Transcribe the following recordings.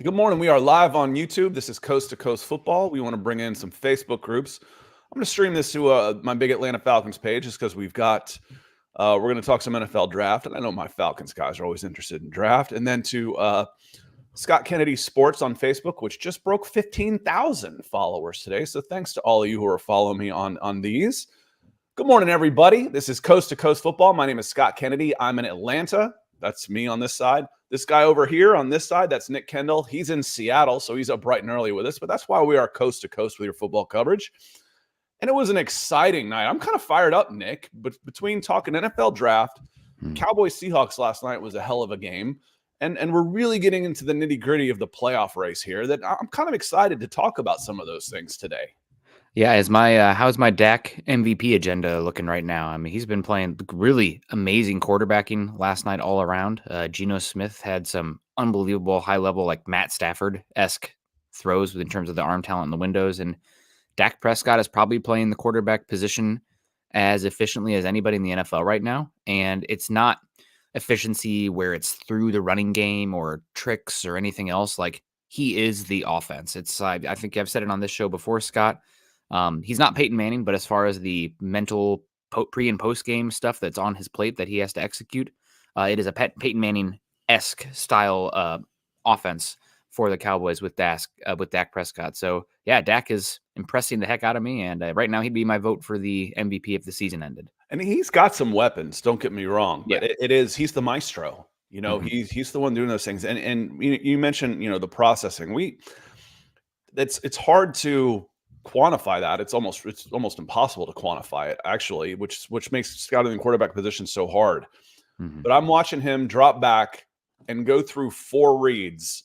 Good morning. We are live on YouTube. This is Coast to Coast Football. We want to bring in some Facebook groups. I'm going to stream this to my Big Atlanta Falcons page just because we're going to talk some NFL draft. And I know my Falcons guys are always interested in draft. And then to Scott Kennedy Sports on Facebook, which just broke 15,000 followers today. So thanks to all of you who are following me on these. Good morning, everybody. This is Coast to Coast Football. My name is Scott Kennedy. I'm in Atlanta. That's me on this side. This guy over here on this side, that's Nick Kendall. He's in Seattle, so he's up bright and early with us. But that's why we are coast to coast with your football coverage. And it was an exciting night. I'm kind of fired up, Nick. But between talking NFL draft, Cowboys Seahawks last night was a hell of a game. And we're really getting into the nitty-gritty of the playoff race here that I'm kind of excited to talk about some of those things today. Yeah, how's my Dak MVP agenda looking right now? I mean, he's been playing really amazing quarterbacking last night all around. Geno Smith had some unbelievable high-level, like Matt Stafford-esque throws in terms of the arm talent in the windows. And Dak Prescott is probably playing the quarterback position as efficiently as anybody in the NFL right now. And it's not efficiency where it's through the running game or tricks or anything else. Like, he is the offense. I think I've said it on this show before, Scott. He's not Peyton Manning, but as far as the mental pre and post game stuff that's on his plate that he has to execute, it is a Peyton Manning-esque style offense for the Cowboys with Dak Prescott. So yeah, Dak is impressing the heck out of me, and right now he'd be my vote for the MVP if the season ended. And he's got some weapons. Don't get me wrong, but yeah. He's the maestro. You know, he's the one doing those things. And you mentioned the processing. It's hard to quantify that. It's almost impossible to quantify it, actually, which makes scouting the quarterback position so hard. But I'm watching him drop back and go through 4 reads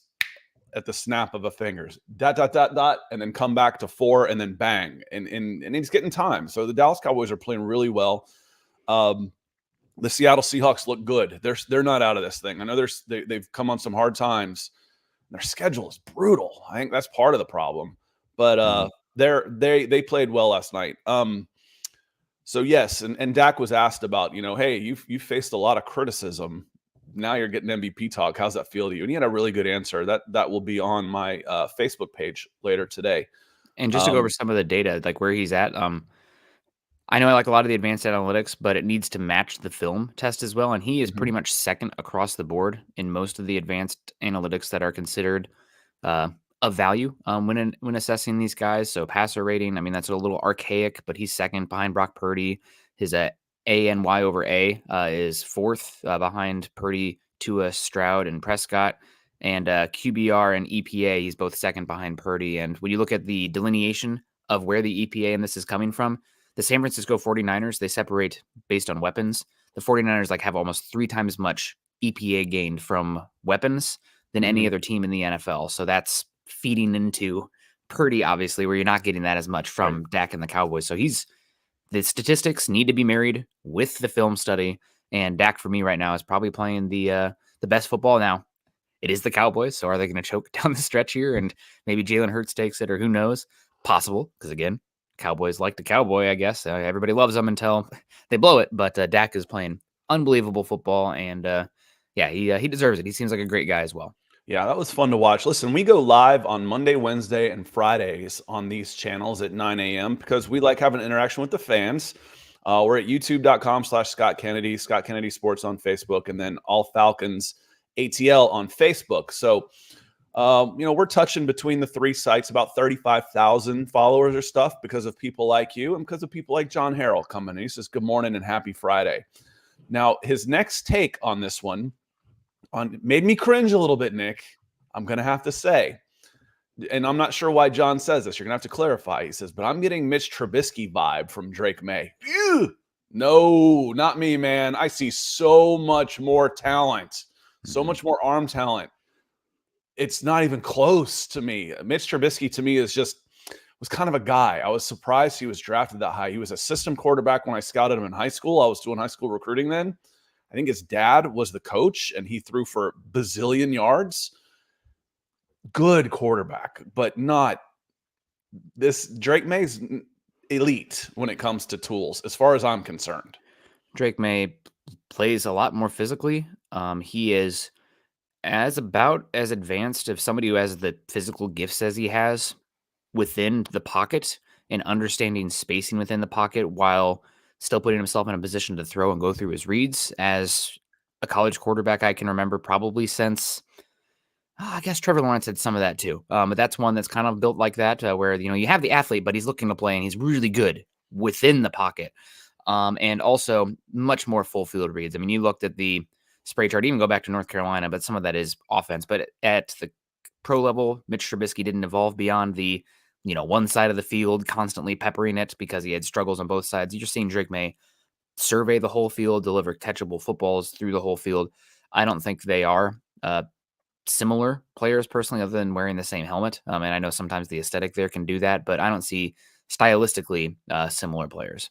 at the snap of a fingers, ... and then come back to 4 and then bang, and he's getting time. So the Dallas Cowboys are playing really well. The Seattle Seahawks look good. They're not out of this thing. I know they've come on some hard times. Their schedule is brutal. I think that's part of the problem. But they played well last night. So yes, and Dak was asked about, hey, you faced a lot of criticism. Now you're getting MVP talk. How's that feel to you? And he had a really good answer. That will be on my Facebook page later today. And just to go over some of the data, like where he's at, I know I like a lot of the advanced analytics, but it needs to match the film test as well. And he is pretty much second across the board in most of the advanced analytics that are considered of value when assessing these guys. So passer rating, I mean, that's a little archaic, but he's second behind Brock Purdy. His ANY over A is fourth behind Purdy, Tua, Stroud, and Prescott. And QBR and EPA, he's both second behind Purdy. And when you look at the delineation of where the EPA in this is coming from, the San Francisco 49ers, they separate based on weapons. The 49ers have almost 3 times as much EPA gained from weapons than any other team in the NFL. So that's feeding into Purdy, obviously, where you're not getting that as much from Dak and the Cowboys. So the statistics need to be married with the film study. And Dak, for me right now, is probably playing the best football. Now, it is the Cowboys, so are they going to choke down the stretch here? And maybe Jalen Hurts takes it, or who knows? Possible, because again, Cowboys like the Cowboy, I guess. Everybody loves them until they blow it. But Dak is playing unbelievable football, and he deserves it. He seems like a great guy as well. Yeah, that was fun to watch. Listen, we go live on Monday, Wednesday, and Fridays on these channels at 9 a.m. because we like having interaction with the fans. We're at youtube.com/Scott Kennedy, Scott Kennedy Sports on Facebook, and then All Falcons ATL on Facebook. So, we're touching between the 3 sites about 35,000 followers or stuff because of people like you and because of people like John Harrell coming in. He says, good morning and happy Friday. Now, his next take on this one made me cringe a little bit, Nick. I'm going to have to say, and I'm not sure why John says this. You're going to have to clarify. He says, but I'm getting Mitch Trubisky vibe from Drake May. Ew! No, not me, man. I see so much more talent, so much more arm talent. It's not even close to me. Mitch Trubisky to me was kind of a guy. I was surprised he was drafted that high. He was a system quarterback when I scouted him in high school. I was doing high school recruiting then. I think his dad was the coach, and he threw for a bazillion yards. Good quarterback, but not this. Drake May's elite when it comes to tools, as far as I'm concerned. Drake May plays a lot more physically. He is as about as advanced of somebody who has the physical gifts as he has within the pocket and understanding spacing within the pocket while still putting himself in a position to throw and go through his reads as a college quarterback I can remember probably since I guess Trevor Lawrence had some of that too. But that's one that's kind of built like that, where you have the athlete, but he's looking to play and he's really good within the pocket, and also much more full field reads. I mean, you looked at the spray chart, even go back to North Carolina, but some of that is offense. But at the pro level, Mitch Trubisky didn't evolve beyond the one side of the field, constantly peppering it because he had struggles on both sides. You're just seeing Drake May survey the whole field, deliver catchable footballs through the whole field. I don't think they are similar players personally, other than wearing the same helmet. And I know sometimes the aesthetic there can do that, but I don't see stylistically similar players.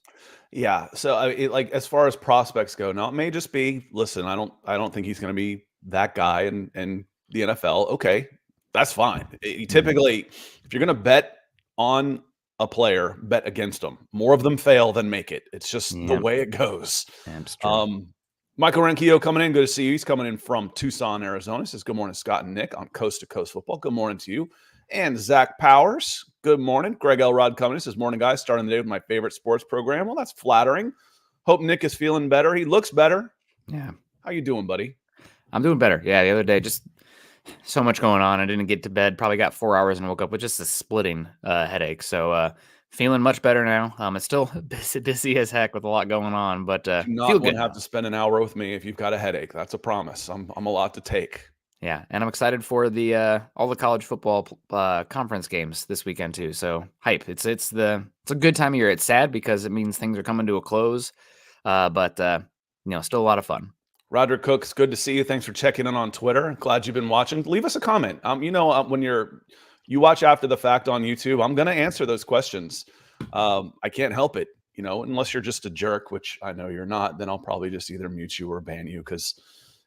Yeah. So like as far as prospects go, now it may just be, listen, I don't think he's going to be that guy in the NFL. Okay, that's fine. Typically, if you're going to bet on a player, bet against them. More of them fail than make it. It's just the way it goes. Michael Renquillo coming in. Good to see you. He's coming in from Tucson, Arizona. He says, good morning, Scott and Nick on Coast to Coast Football. Good morning to you. And Zach Powers, good morning. Greg Elrod coming in. Says, morning, guys. Starting the day with my favorite sports program. Well, that's flattering. Hope Nick is feeling better. He looks better. Yeah. How you doing, buddy? I'm doing better. Yeah, the other day, just so much going on. I didn't get to bed. Probably got 4 hours and woke up with just a splitting headache. So feeling much better now. It's still busy as heck with a lot going on, but do not feel want good. to have to spend an hour with me if you've got a headache. That's a promise. I'm a lot to take. Yeah, and I'm excited for the all the college football conference games this weekend too. So hype! It's a good time of year. It's sad because it means things are coming to a close, but still a lot of fun. Roderick Cooks, good to see you. Thanks for checking in on Twitter. Glad you've been watching. Leave us a comment. When you watch after the fact on YouTube, I'm going to answer those questions. I can't help it, unless you're just a jerk, which I know you're not. Then I'll probably just either mute you or ban you because,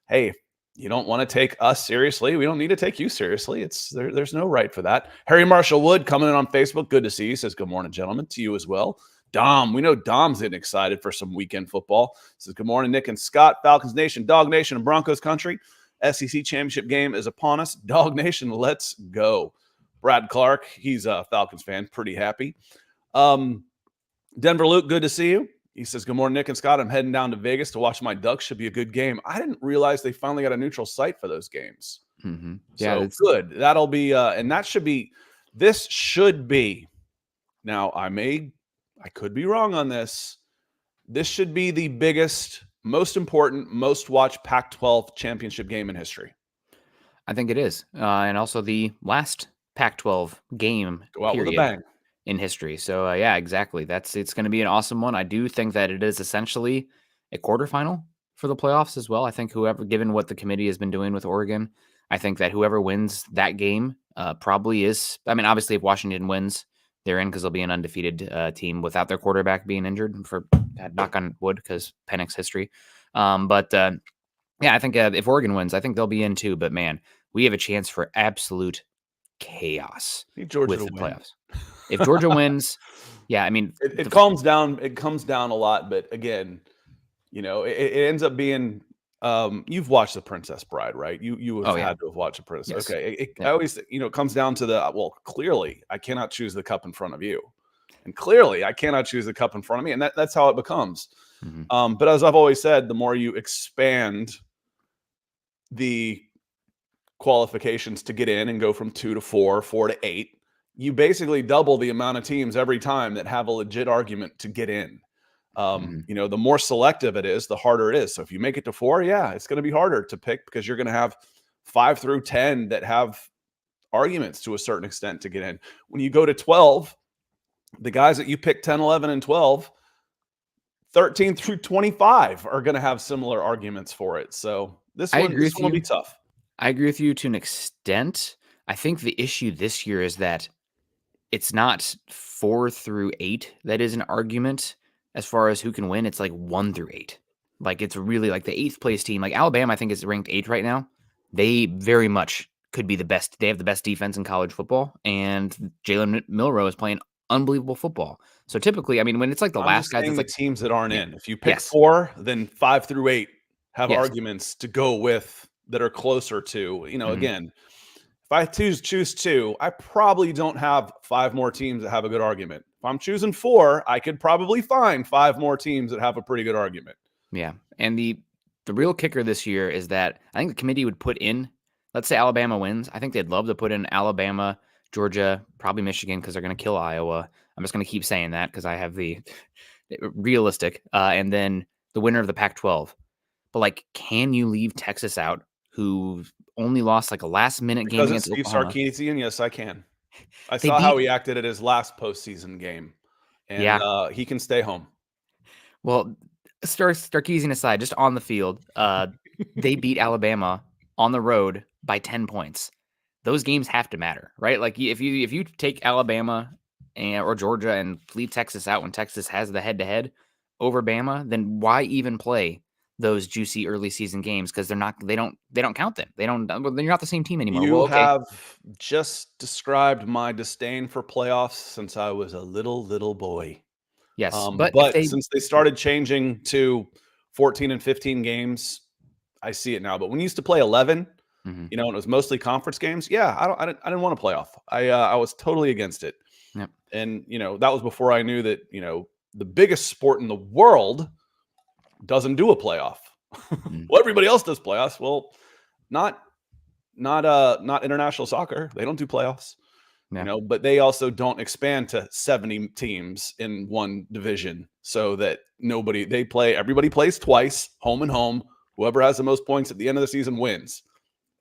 hey, you don't want to take us seriously. We don't need to take you seriously. There's no right for that. Harry Marshall Wood coming in on Facebook. Good to see you. Says good morning, gentlemen. To you as well. Dom, we know Dom's getting excited for some weekend football. Says good morning, Nick and Scott. Falcons Nation, Dog Nation, and Broncos Country. SEC championship game is upon us. Dog Nation, let's go. Brad Clark, he's a Falcons fan, pretty happy. Denver Luke, good to see you. He says, good morning, Nick and Scott. I'm heading down to Vegas to watch my Ducks. Should be a good game. I didn't realize they finally got a neutral site for those games. Mm-hmm. Yeah, so good. That'll be, and that should be, this should be, now I could be wrong on this. This should be the biggest, most important, most watched Pac-12 championship game in history. I think it is. And also the last Pac-12 game go out with a bang in history. So yeah, exactly. It's going to be an awesome one. I do think that it is essentially a quarterfinal for the playoffs as well. I think given what the committee has been doing with Oregon, I think that whoever wins that game probably is. I mean, obviously, if Washington wins, they're in because they'll be an undefeated team without their quarterback being injured. For knock on wood, because Penix history. Yeah, I think if Oregon wins, I think they'll be in too. But man, we have a chance for absolute chaos with the playoffs. If Georgia wins, yeah, I mean, it calms down. It comes down a lot, but again, it ends up being. You've watched The Princess Bride, right? You have had to have watched The Princess. Yes. Okay, I always, it comes down to clearly I cannot choose the cup in front of you, and clearly I cannot choose the cup in front of me, and that's how it becomes. Mm-hmm. But as I've always said, the more you expand the qualifications to get in and go from 2 to 4, 4 to 8, you basically double the amount of teams every time that have a legit argument to get in. The more selective it is, the harder it is. So if you make it to 4, yeah, it's going to be harder to pick because you're going to have 5 through 10 that have arguments to a certain extent to get in. When you go to 12, the guys that you pick 10, 11, and 12, 13 through 25 are going to have similar arguments for it. So this one will be tough. I agree with you to an extent. I think the issue this year is that it's not 4 through 8 that is an argument as far as who can win. It's like 1 through 8. Like it's really like the 8th place team. Like Alabama, I think is ranked 8th right now. They very much could be the best. They have the best defense in college football, and Jalen Milroe is playing unbelievable football. So typically, I mean, when it's like the last guys, it's like teams that aren't in. If you pick 4, then 5 through 8 have arguments to go with that are closer to, Mhm. again, if I choose 2, I probably don't have 5 more teams that have a good argument. If I'm choosing 4, I could probably find 5 more teams that have a pretty good argument. Yeah. And the real kicker this year is that I think the committee would put in, let's say Alabama wins. I think they'd love to put in Alabama, Georgia, probably Michigan because they're going to kill Iowa. I'm just going to keep saying that because I have the realistic. And then the winner of the Pac-12. But like, can you leave Texas out, who only lost like a last-minute game Because it's against Steve Oklahoma? Sarkisian, yes, I can. I They saw how beat, he acted at his last postseason game, and yeah. he can stay home. Well, Sarkisian aside, just on the field, they beat Alabama on the road by 10 points. Those games have to matter, right? Like if you take Alabama or Georgia and leave Texas out when Texas has the head-to-head over Bama, then why even play those juicy early season games? Because they don't count them. Then you're not the same team anymore. You Well, okay. have just described my disdain for playoffs since I was a little boy. Yes, but if But they since they started changing to 14 and 15 games, I see it now. But when you used to play 11, Mhm. and it was mostly conference games, yeah, I didn't want to play off. I was totally against it. Yep. And that was before I knew that the biggest sport in the world doesn't do a playoff. Mm. Well, everybody else does playoffs. Well, not international soccer. They don't do playoffs. Yeah. But they also don't expand to 70 teams in one division so that everybody plays twice, home and home. Whoever has the most points at the end of the season wins.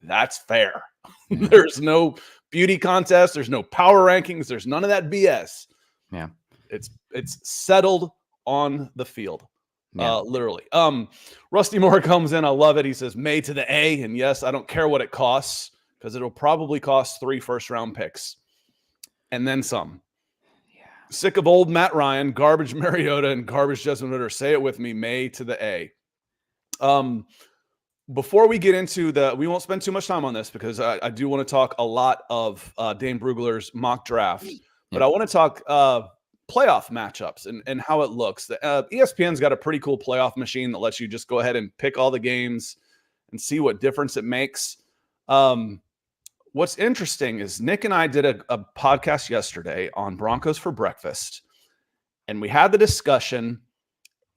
That's fair. Yeah. There's no beauty contest. There's no power rankings. There's none of that BS. Yeah. It's settled on the field. Yeah. Literally. Rusty Moore comes in. I love it. He says May to the A. And yes, I don't care what it costs because it'll probably cost 3 first-round picks. And then some. Yeah. Sick of old Matt Ryan, garbage Mariota, and garbage Desmond Ridder. Say it with me, May to the A. Before we get into we won't spend too much time on this because I do want to talk a lot of Dane Brugler's mock draft. But I want to talk playoff matchups and how it looks. ESPN's got a pretty cool playoff machine that lets you just go ahead and pick all the games and see what difference it makes. What's interesting is Nick and I did a podcast yesterday on Broncos for Breakfast, and we had the discussion,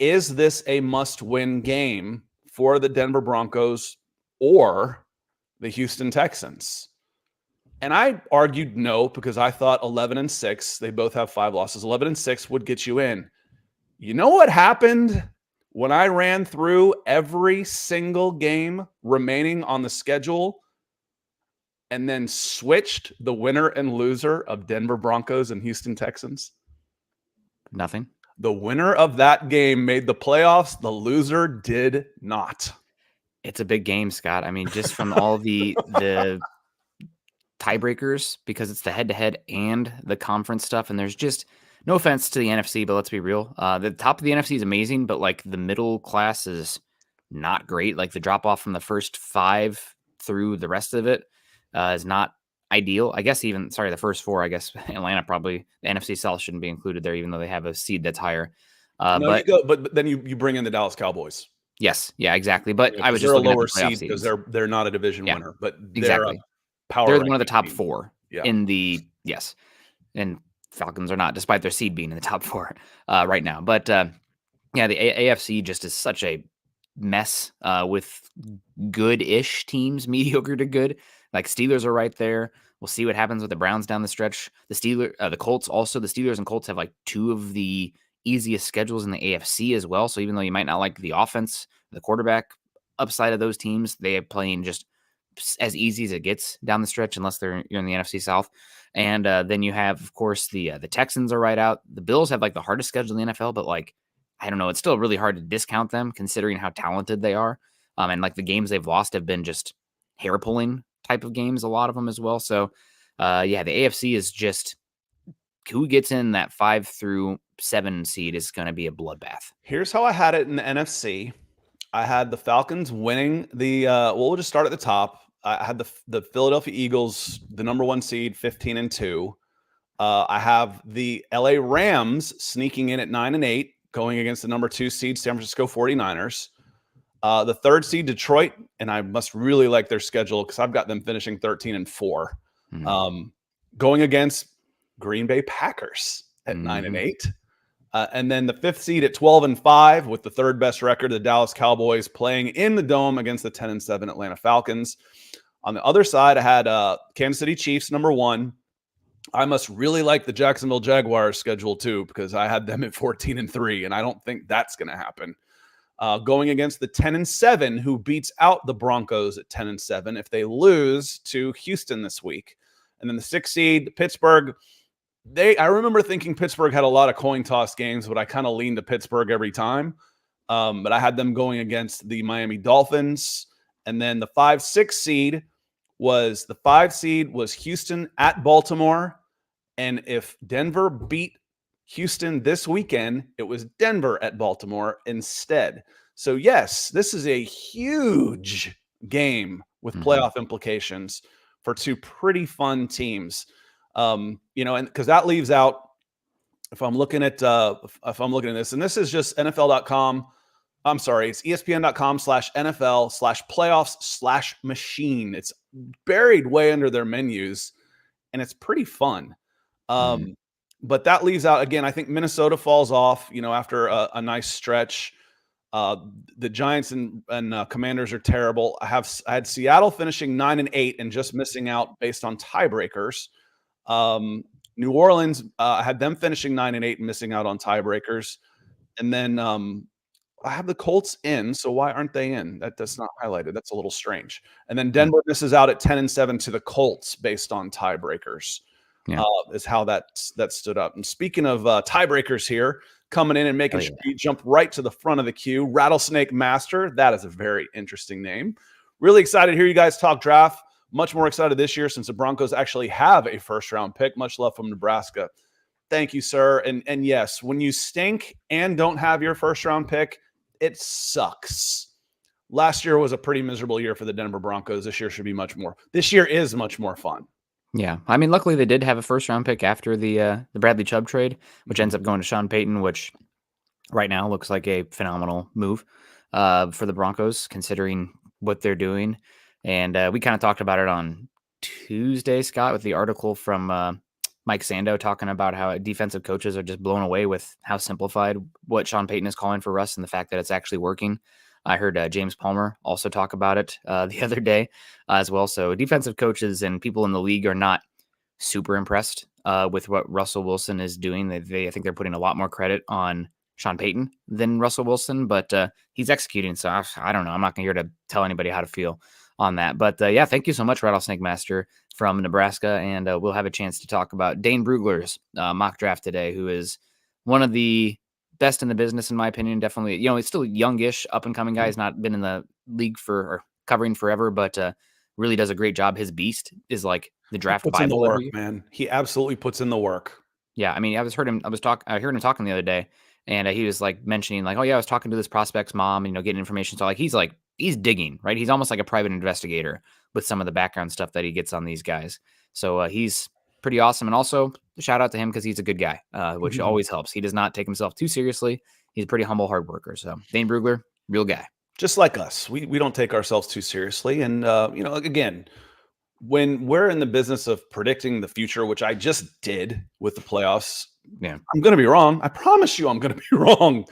is this a must-win game for the Denver Broncos or the Houston Texans? And I argued no because I thought 11-6, they both have 5 losses, 11-6 would get you in. You know what happened when I ran through every single game remaining on the schedule and then switched the winner and loser of Denver Broncos and Houston Texans? Nothing. The winner of that game made the playoffs. The loser did not. It's a big game, Scott. I mean, just from all the tiebreakers, because it's the head-to-head and the conference stuff, and there's just no offense to the NFC, but let's be real. The top of the NFC is amazing, but like the middle class is not great. Like the drop-off from the first 5 through the rest of it is not ideal. I guess the first 4, I guess Atlanta probably, the NFC South shouldn't be included there, even though they have a seed that's higher. But then you bring in the Dallas Cowboys. Yes, yeah, exactly. But I was they're just a looking lower at the playoff seed because seeds. they're not a division winner, but Exactly. they're one of the top team. 4 Yeah. in the and Falcons are not, despite their seed being in the top 4 right now. But the AFC just is such a mess with good-ish teams, mediocre to good. Like Steelers are right there. We'll see what happens with the Browns down the stretch. The Colts also. The Steelers and Colts have like 2 of the easiest schedules in the AFC as well. So even though you might not like the offense, the quarterback upside of those teams, they are playing just as easy as it gets down the stretch, unless you're in the NFC South. And then you have, of course, the Texans are right out. The Bills have like the hardest schedule in the NFL, but like, I don't know, it's still really hard to discount them considering how talented they are. And like the games they've lost have been just hair pulling type of games, a lot of them as well. So the AFC is just, who gets in that 5 through 7 seed is going to be a bloodbath. Here's how I had it in the NFC. I had the Falcons winning we'll just start at the top. I had the Philadelphia Eagles, the number 1 seed, 15-2. I have the LA Rams sneaking in at 9-8, going against the number 2 seed San Francisco 49ers. The 3rd seed, Detroit, and I must really like their schedule because I've got them finishing 13-4. Going against Green Bay Packers at 9-8. And then the 5th seed at 12-5 with the 3rd best record, the Dallas Cowboys, playing in the Dome against the 10-7 Atlanta Falcons. On the other side, I had Kansas City Chiefs, number 1. I must really like the Jacksonville Jaguars schedule too, because I had them at 14-3, and I don't think that's going to happen. Going against the 10-7, who beats out the Broncos at 10-7 if they lose to Houston this week. And then the 6th seed, Pittsburgh. I remember thinking Pittsburgh had a lot of coin toss games, but I kind of leaned to Pittsburgh every time. But I had them going against the Miami Dolphins. And then the 5-6 seed was Houston at Baltimore. And if Denver beat Houston this weekend, it was Denver at Baltimore instead. So yes, this is a huge game with playoff implications for 2 pretty fun teams. And because that leaves out, if I'm looking at this, and this is just NFL.com. I'm sorry, it's ESPN.com/NFL/playoffs/machine. It's buried way under their menus, and it's pretty fun. But that leaves out, again, I think Minnesota falls off, after a nice stretch. The Giants and Commanders are terrible. I had Seattle finishing 9-8 and just missing out based on tiebreakers. New Orleans, I had them finishing 9-8 and missing out on tiebreakers. And then I have the Colts in, so why aren't they in? That's not highlighted. That's a little strange. And then Denver misses out at 10-7 to the Colts based on tiebreakers. Is how that stood up. And speaking of tiebreakers here, coming in and making sure you jump right to the front of the queue, Rattlesnake Master. That is a very interesting name. Really excited to hear you guys talk draft. Much more excited this year since the Broncos actually have a first-round pick. Much love from Nebraska. Thank you, sir. And yes, when you stink and don't have your first-round pick, it sucks. Last year was a pretty miserable year for the Denver Broncos. This year should be much more. This year is much more fun. Yeah. I mean, luckily they did have a first-round pick after the Bradley Chubb trade, which ends up going to Sean Payton, which right now looks like a phenomenal move for the Broncos, considering what they're doing. And we kind of talked about it on Tuesday, Scott, with the article from Mike Sando talking about how defensive coaches are just blown away with how simplified what Sean Payton is calling for Russ and the fact that it's actually working. I heard James Palmer also talk about it the other day as well. So defensive coaches and people in the league are not super impressed with what Russell Wilson is doing. I think they're putting a lot more credit on Sean Payton than Russell Wilson, but he's executing. So I don't know. I'm not going to here to tell anybody how to feel on that. But yeah, thank you so much, Rattlesnake Master from Nebraska. And we'll have a chance to talk about Dane Brugler's mock draft today, who is one of the best in the business, in my opinion. Definitely, he's still youngish, up and coming guy. He's not been in the league or covering forever, but really does a great job. His beast is like the draft Bible. In the work, man. He absolutely puts in the work. Yeah, I mean, I heard him talking the other day, and he was like mentioning like, oh yeah, I was talking to this prospect's mom, and getting information. So like, he's digging, right? He's almost like a private investigator with some of the background stuff that he gets on these guys. So he's pretty awesome. And also shout out to him because he's a good guy, which always helps. He does not take himself too seriously. He's a pretty humble hard worker. So Dane Brugler, real guy. Just like us. We don't take ourselves too seriously. And, again, when we're in the business of predicting the future, which I just did with the playoffs, I'm going to be wrong. I promise you I'm going to be wrong.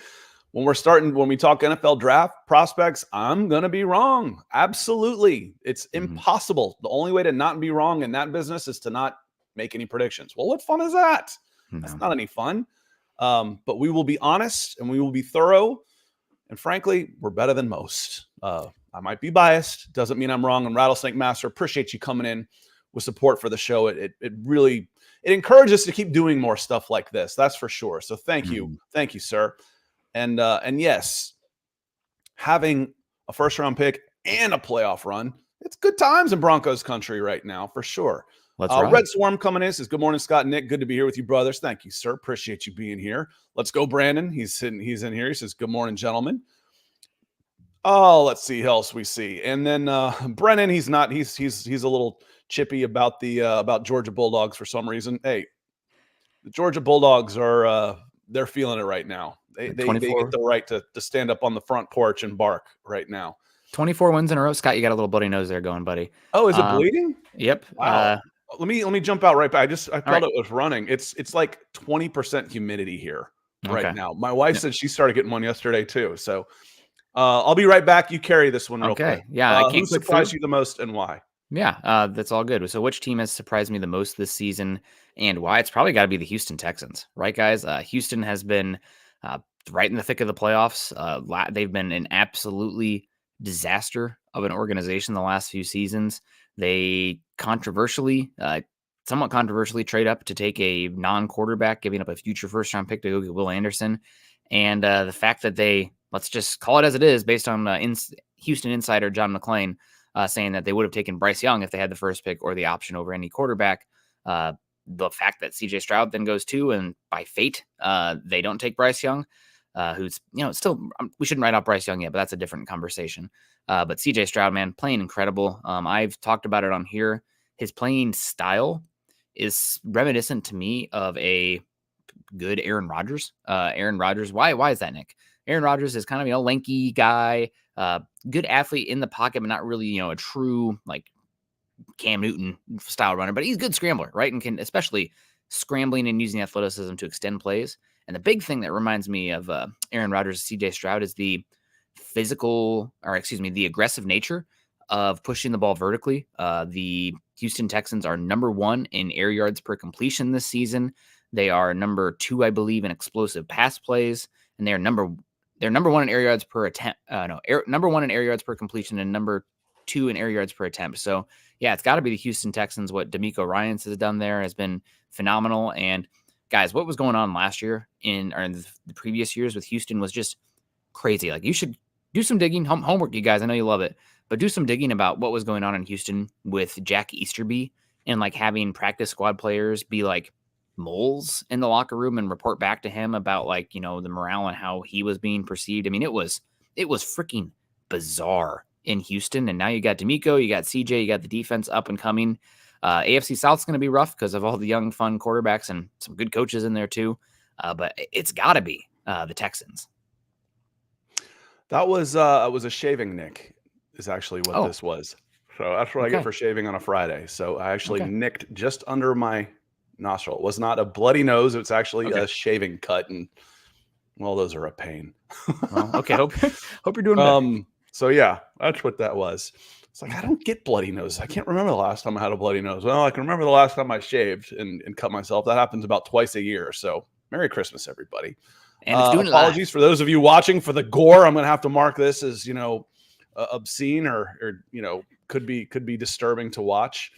When we talk NFL draft prospects, I'm going to be wrong. Absolutely. It's impossible. The only way to not be wrong in that business is to not make any predictions. Well, what fun is that? No. That's not any fun. But we will be honest and we will be thorough. And frankly, we're better than most. I might be biased. Doesn't mean I'm wrong. And Rattlesnake Master, appreciate you coming in with support for the show. It really encourages us to keep doing more stuff like this. That's for sure. So thank you. Thank you, sir. And yes, having a first-round pick and a playoff run, it's good times in Broncos country right now, for sure. Red Swarm coming in says, good morning, Scott and Nick. Good to be here with you, brothers. Thank you, sir. Appreciate you being here. Let's go, Brandon. He's in here. He says, good morning, gentlemen. Oh, let's see who else we see. And then Brennan, he's a little chippy about the about Georgia Bulldogs for some reason. Hey, the Georgia Bulldogs are they're feeling it right now. They get 24 the right to stand up on the front porch and bark right now. 24 wins in a row. Scott, you got a little bloody nose there going, buddy. Oh, is it bleeding? Yep. Wow. Let me jump out right back. I thought right. it was running. It's like 20% humidity here right Okay. now. My wife said she started getting one yesterday too. So I'll be right back. You carry this one real quick. Yeah. Who surprised you the most and why? Yeah, that's all good. So which team has surprised me the most this season and why? It's probably got to be the Houston Texans, right, guys? Houston has been right in the thick of the playoffs. They've been an absolutely disaster of an organization the last few seasons. They somewhat controversially, trade up to take a non-quarterback, giving up a future first-round pick to go get Will Anderson. And the fact that let's just call it as it is, based on Houston insider John McClain, saying that they would have taken Bryce Young if they had the first pick or the option over any quarterback. The fact that CJ Stroud then goes to, and by fate, they don't take Bryce Young, who's, still, we shouldn't write out Bryce Young yet, but that's a different conversation. But CJ Stroud, man, playing incredible. I've talked about it on here. His playing style is reminiscent to me of a good Aaron Rodgers. Why is that, Nick? Aaron Rodgers is kind of, lanky guy, good athlete in the pocket, but not really, a true like Cam Newton style runner, but he's a good scrambler, right? And can, especially scrambling and using athleticism to extend plays. And the big thing that reminds me of Aaron Rodgers, CJ Stroud, is the aggressive nature of pushing the ball vertically. The Houston Texans are number 1 in air yards per completion this season. They are number 2, I believe, in explosive pass plays, and they're number 1 in air yards per attempt. Number 1 in air yards per completion and number 2 in air yards per attempt. So yeah, it's got to be the Houston Texans. What D'Amico Ryans has done there has been phenomenal. And guys, what was going on last year in the previous years with Houston was just crazy. Like, you should do some digging, homework, you guys. I know you love it, but do some digging about what was going on in Houston with Jack Easterby and like having practice squad players be like moles in the locker room and report back to him about like, the morale and how he was being perceived. I mean, it was freaking bizarre in Houston. And now you got D'Amico, you got CJ, you got the defense up and coming. AFC South's going to be rough because of all the young, fun quarterbacks and some good coaches in there too. But it's got to be the Texans. That was a shaving nick is actually what this was. So that's what I get for shaving on a Friday. So I actually nicked just under my nostril. It was not a bloody nose. It's actually a shaving cut. And well, those are a pain. Well, okay. Hope you're doing better. So yeah, that's what that was. It's like, I don't get bloody noses. I can't remember the last time I had a bloody nose. Well, I can remember the last time I shaved and cut myself. That happens about twice a year. So Merry Christmas, everybody. And it's doing apologies for those of you watching for the gore. I'm going to have to mark this as, obscene or could be disturbing to watch.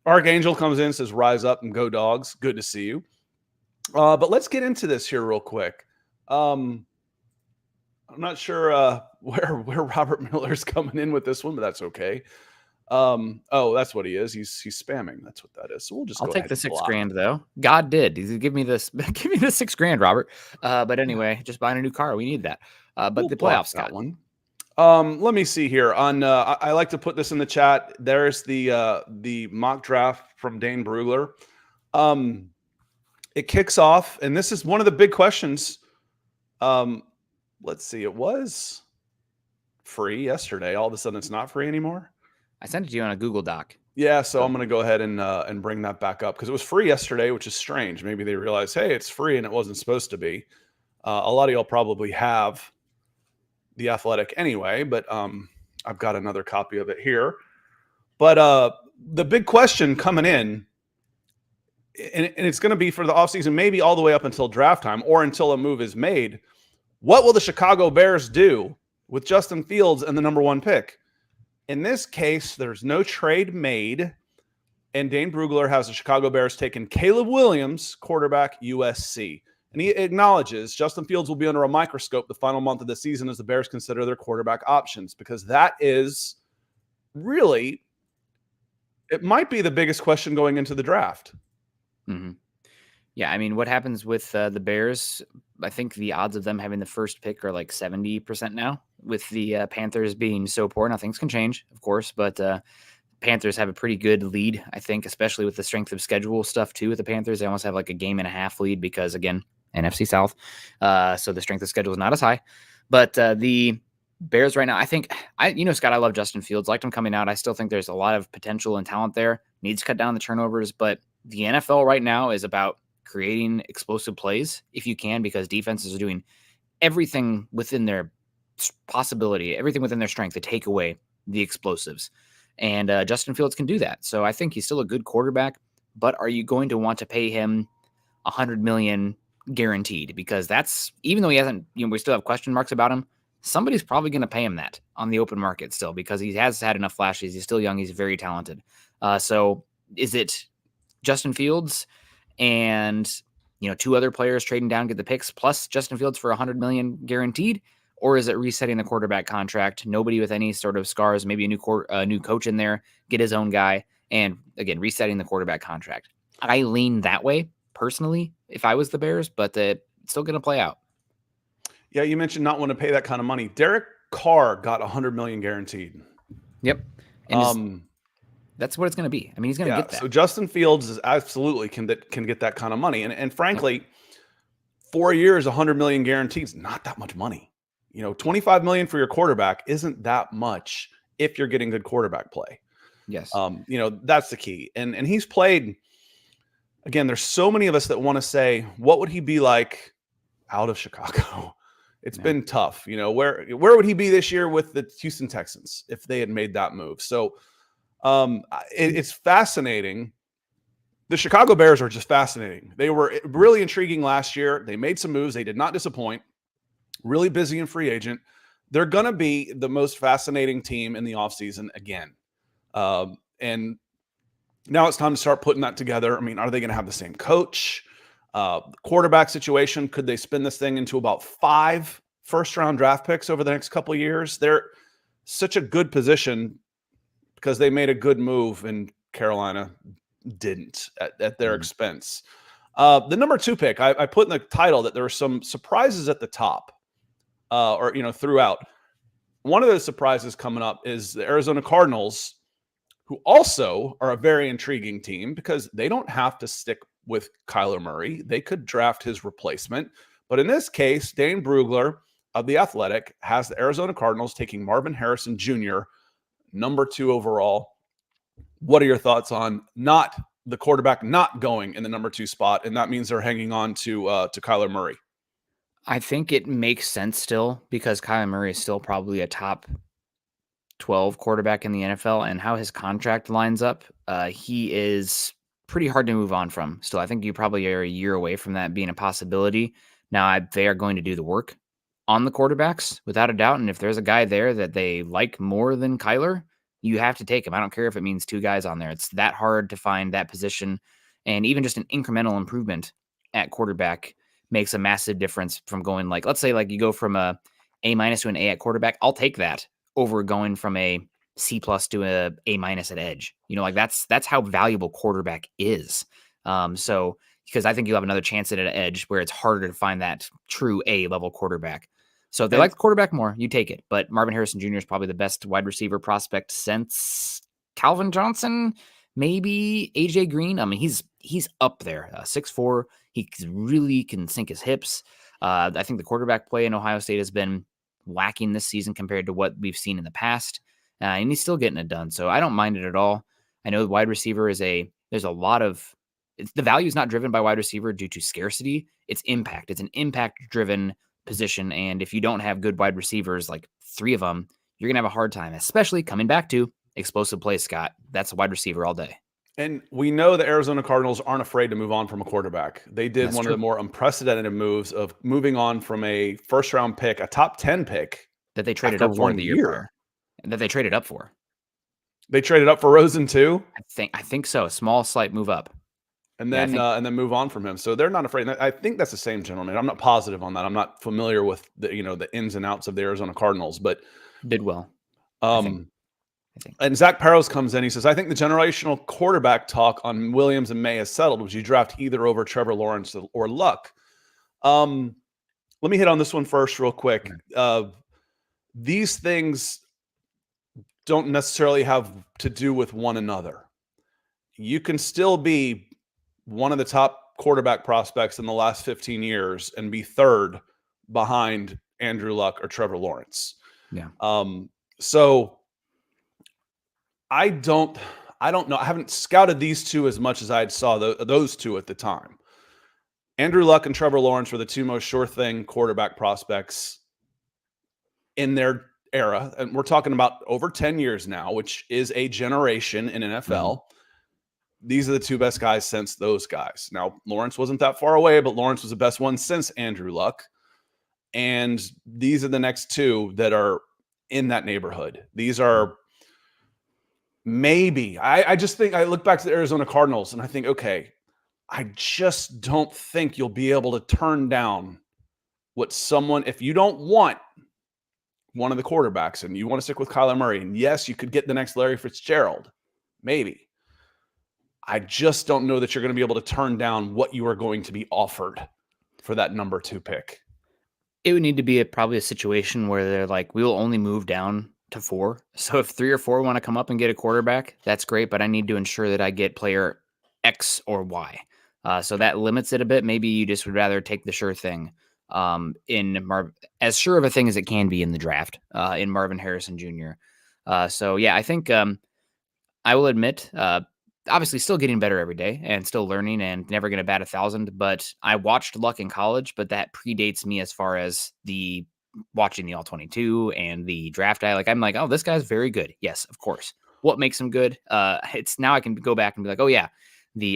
Archangel comes in, says, "Rise up and go Dogs." Good to see you. But let's get into this here real quick. I'm not sure where Robert Miller's coming in with this one, but that's okay. That's what he is. He's spamming. That's what that is. So we'll just. I'll take the $6,000 though. God did. He give me this. Give me the $6,000, Robert. But anyway, just buying a new car. We need that. But we'll the playoffs got one. Let me see here. I like to put this in the chat. There's the mock draft from Dane Brugler. It kicks off, and this is one of the big questions. Let's see. It was free yesterday. All of a sudden, it's not free anymore. I sent it to you on a Google Doc. Yeah, so I'm going to go ahead and bring that back up because it was free yesterday, which is strange. Maybe they realized, hey, it's free and it wasn't supposed to be. A lot of y'all probably have The Athletic anyway, but I've got another copy of it here. But the big question coming in, and it's going to be for the offseason, maybe all the way up until draft time or until a move is made. What will the Chicago Bears do with Justin Fields and the number 1 pick? In this case, there's no trade made, and Dane Brugler has the Chicago Bears taking Caleb Williams, quarterback, USC. And he acknowledges Justin Fields will be under a microscope the final month of the season as the Bears consider their quarterback options, because that is really, it might be the biggest question going into the draft. Mm-hmm. Yeah, I mean, what happens with the Bears? I think the odds of them having the first pick are like 70% now, with the Panthers being so poor. Now, things can change, of course, but Panthers have a pretty good lead, I think, especially with the strength of schedule stuff, too, with the Panthers. They almost have like a game and a half lead because, again, NFC South. So the strength of schedule is not as high. But the Bears right now, I think, Scott, I love Justin Fields. Liked him coming out. I still think there's a lot of potential and talent there. Needs to cut down the turnovers. But the NFL right now is about creating explosive plays if you can, because defenses are doing everything within their possibility, everything within their strength to take away the explosives. And Justin Fields can do that. So I think he's still a good quarterback. But are you going to want to pay him $100 million guaranteed? Because that's, even though he hasn't, we still have question marks about him, somebody's probably going to pay him that on the open market still, because he has had enough flashes. He's still young. He's very talented. So is it Justin Fields and, two other players trading down, get the picks, plus Justin Fields for $100 million guaranteed? Or is it resetting the quarterback contract? Nobody with any sort of scars, maybe a new coach in there, get his own guy, and again, resetting the quarterback contract. I lean that way personally if I was the Bears, but it's still going to play out. Yeah, you mentioned not want to pay that kind of money. Derek Carr got $100 million guaranteed. Yep. And that's what it's going to be. I mean, he's going to get that. So Justin Fields is absolutely can get that kind of money. And frankly, 4 years, $100 million guaranteed is not that much money. $25 million for your quarterback isn't that much if you're getting good quarterback play. Yes. That's the key. And he's played, again, there's so many of us that want to say, what would he be like out of Chicago? It's been tough. Where would he be this year with the Houston Texans if they had made that move? So it's fascinating. The Chicago Bears are just fascinating. They were really intriguing last year. They made some moves. They did not disappoint. Really busy in free agent. They're going to be the most fascinating team in the offseason again. And now it's time to start putting that together. I mean, are they going to have the same coach? Quarterback situation, could they spin this thing into about 5 first-round draft picks over the next couple of years? They're such a good position because they made a good move and Carolina didn't at their expense. The number 2 pick, I put in the title that there were some surprises at the top throughout. One of those surprises coming up is the Arizona Cardinals, who also are a very intriguing team because they don't have to stick with Kyler Murray. They could draft his replacement. But in this case, Dane Brugler of The Athletic has the Arizona Cardinals taking Marvin Harrison Jr., number 2 overall. What are your thoughts on not the quarterback not going in the number 2 spot? And that means they're hanging on to Kyler Murray. I think it makes sense still because Kyler Murray is still probably a top 12 quarterback in the NFL, and how his contract lines up, he is pretty hard to move on from. Still, I think you probably are a year away from that being a possibility. Now, they are going to do the work on the quarterbacks without a doubt. And if there's a guy there that they like more than Kyler, you have to take him. I don't care if it means 2 guys on there. It's that hard to find that position. And even just an incremental improvement at quarterback makes a massive difference from going let's say you go from a A- to an A at quarterback. I'll take that over going from a C+ to a A- at edge. That's how valuable quarterback is. So because I think you'll have another chance at an edge where it's harder to find that true A level quarterback. So if they like the quarterback more, you take it. But Marvin Harrison Jr. is probably the best wide receiver prospect since Calvin Johnson, maybe AJ Green. I mean, he's up there, 6'4". He really can sink his hips. I think the quarterback play in Ohio State has been lacking this season compared to what we've seen in the past. And he's still getting it done. So I don't mind it at all. I know the wide receiver there's a lot of, the value is not driven by wide receiver due to scarcity. It's impact. It's an impact driven position. And if you don't have good wide receivers, 3 of them, you're going to have a hard time, especially coming back to explosive plays, Scott. That's a wide receiver all day. And we know the Arizona Cardinals aren't afraid to move on from a quarterback. They did one of the more unprecedented moves of moving on from a first-round pick, a top 10 pick. That they traded up for the year prior. That they traded up for. They traded up for Rosen too? I think so. A small, slight move up. And then move on from him. So they're not afraid. I think that's the same gentleman. I'm not positive on that. I'm not familiar with the ins and outs of the Arizona Cardinals, but did well. I think. And Zach Parros comes in. He says, I think the generational quarterback talk on Williams and May has settled. Would you draft either over Trevor Lawrence or Luck? Let me hit on this one first real quick. These things don't necessarily have to do with one another. You can still be one of the top quarterback prospects in the last 15 years and be third behind Andrew Luck or Trevor Lawrence. Yeah. So I don't know. I haven't scouted these two as much as I saw those two at the time. Andrew Luck and Trevor Lawrence were the two most sure thing quarterback prospects in their era. And we're talking about over 10 years now, which is a generation in NFL. These are the two best guys since those guys. Now, Lawrence wasn't that far away, but Lawrence was the best one since Andrew Luck. And these are the next two that are in that neighborhood. These are maybe, I just think, I look back to the Arizona Cardinals and I think, okay, I just don't think you'll be able to turn down what someone, if you don't want one of the quarterbacks and you want to stick with Kyler Murray, and yes, you could get the next Larry Fitzgerald, maybe. I just don't know that you're going to be able to turn down what you are going to be offered for that number 2 pick. It would need to be probably a situation where they're like, we will only move down to 4. So if 3 or 4 want to come up and get a quarterback, that's great, but I need to ensure that I get player X or Y. So that limits it a bit. Maybe you just would rather take the sure thing as sure of a thing as it can be in the draft in Marvin Harrison Jr. So yeah, I think I will admit, obviously still getting better every day and still learning and never going to bat 1,000. But I watched Luck in college, but that predates me as far as watching the All-22 and the draft. I'm like, oh, this guy's very good. Yes, of course. What makes him good? It's now I can go back and be like, oh yeah,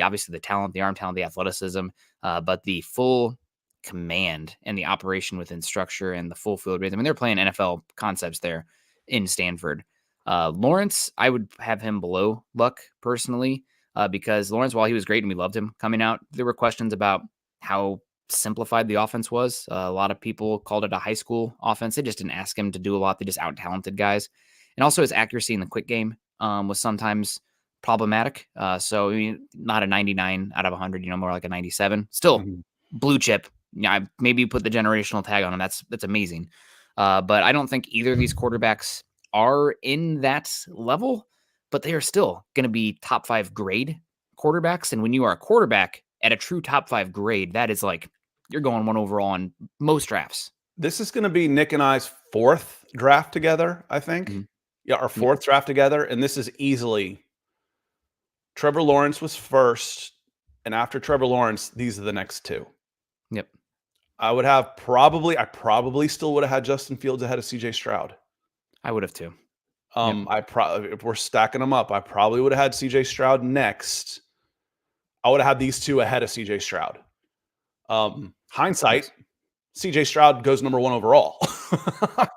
obviously the talent, the arm talent, the athleticism, but the full command and the operation within structure and the full field range. I mean, they're playing NFL concepts there in Stanford. Lawrence, I would have him below Luck personally, because Lawrence, while he was great and we loved him coming out, there were questions about how simplified the offense was. A lot of people called it a high school offense. They just didn't ask him to do a lot. They just out-talented guys. And also his accuracy in the quick game was sometimes problematic. So I mean, not a 99 out of 100, more like a 97. Still blue chip. Yeah, maybe put the generational tag on him. That's amazing. But I don't think either of these quarterbacks are in that level, but they are still going to be top 5 grade quarterbacks. And when you are a quarterback at a true top 5 grade, that is like you're going 1 overall on most drafts. This is going to be Nick and I's 4th draft together, I think. Yeah, our 4th draft together. And this is easily Trevor Lawrence was first. And after Trevor Lawrence, these are the next 2. Yep. I probably still would have had Justin Fields ahead of CJ Stroud. I would have too. If we're stacking them up, I probably would have had CJ Stroud next. I would have had these 2 ahead of CJ Stroud. Hindsight, CJ Stroud goes number 1 overall.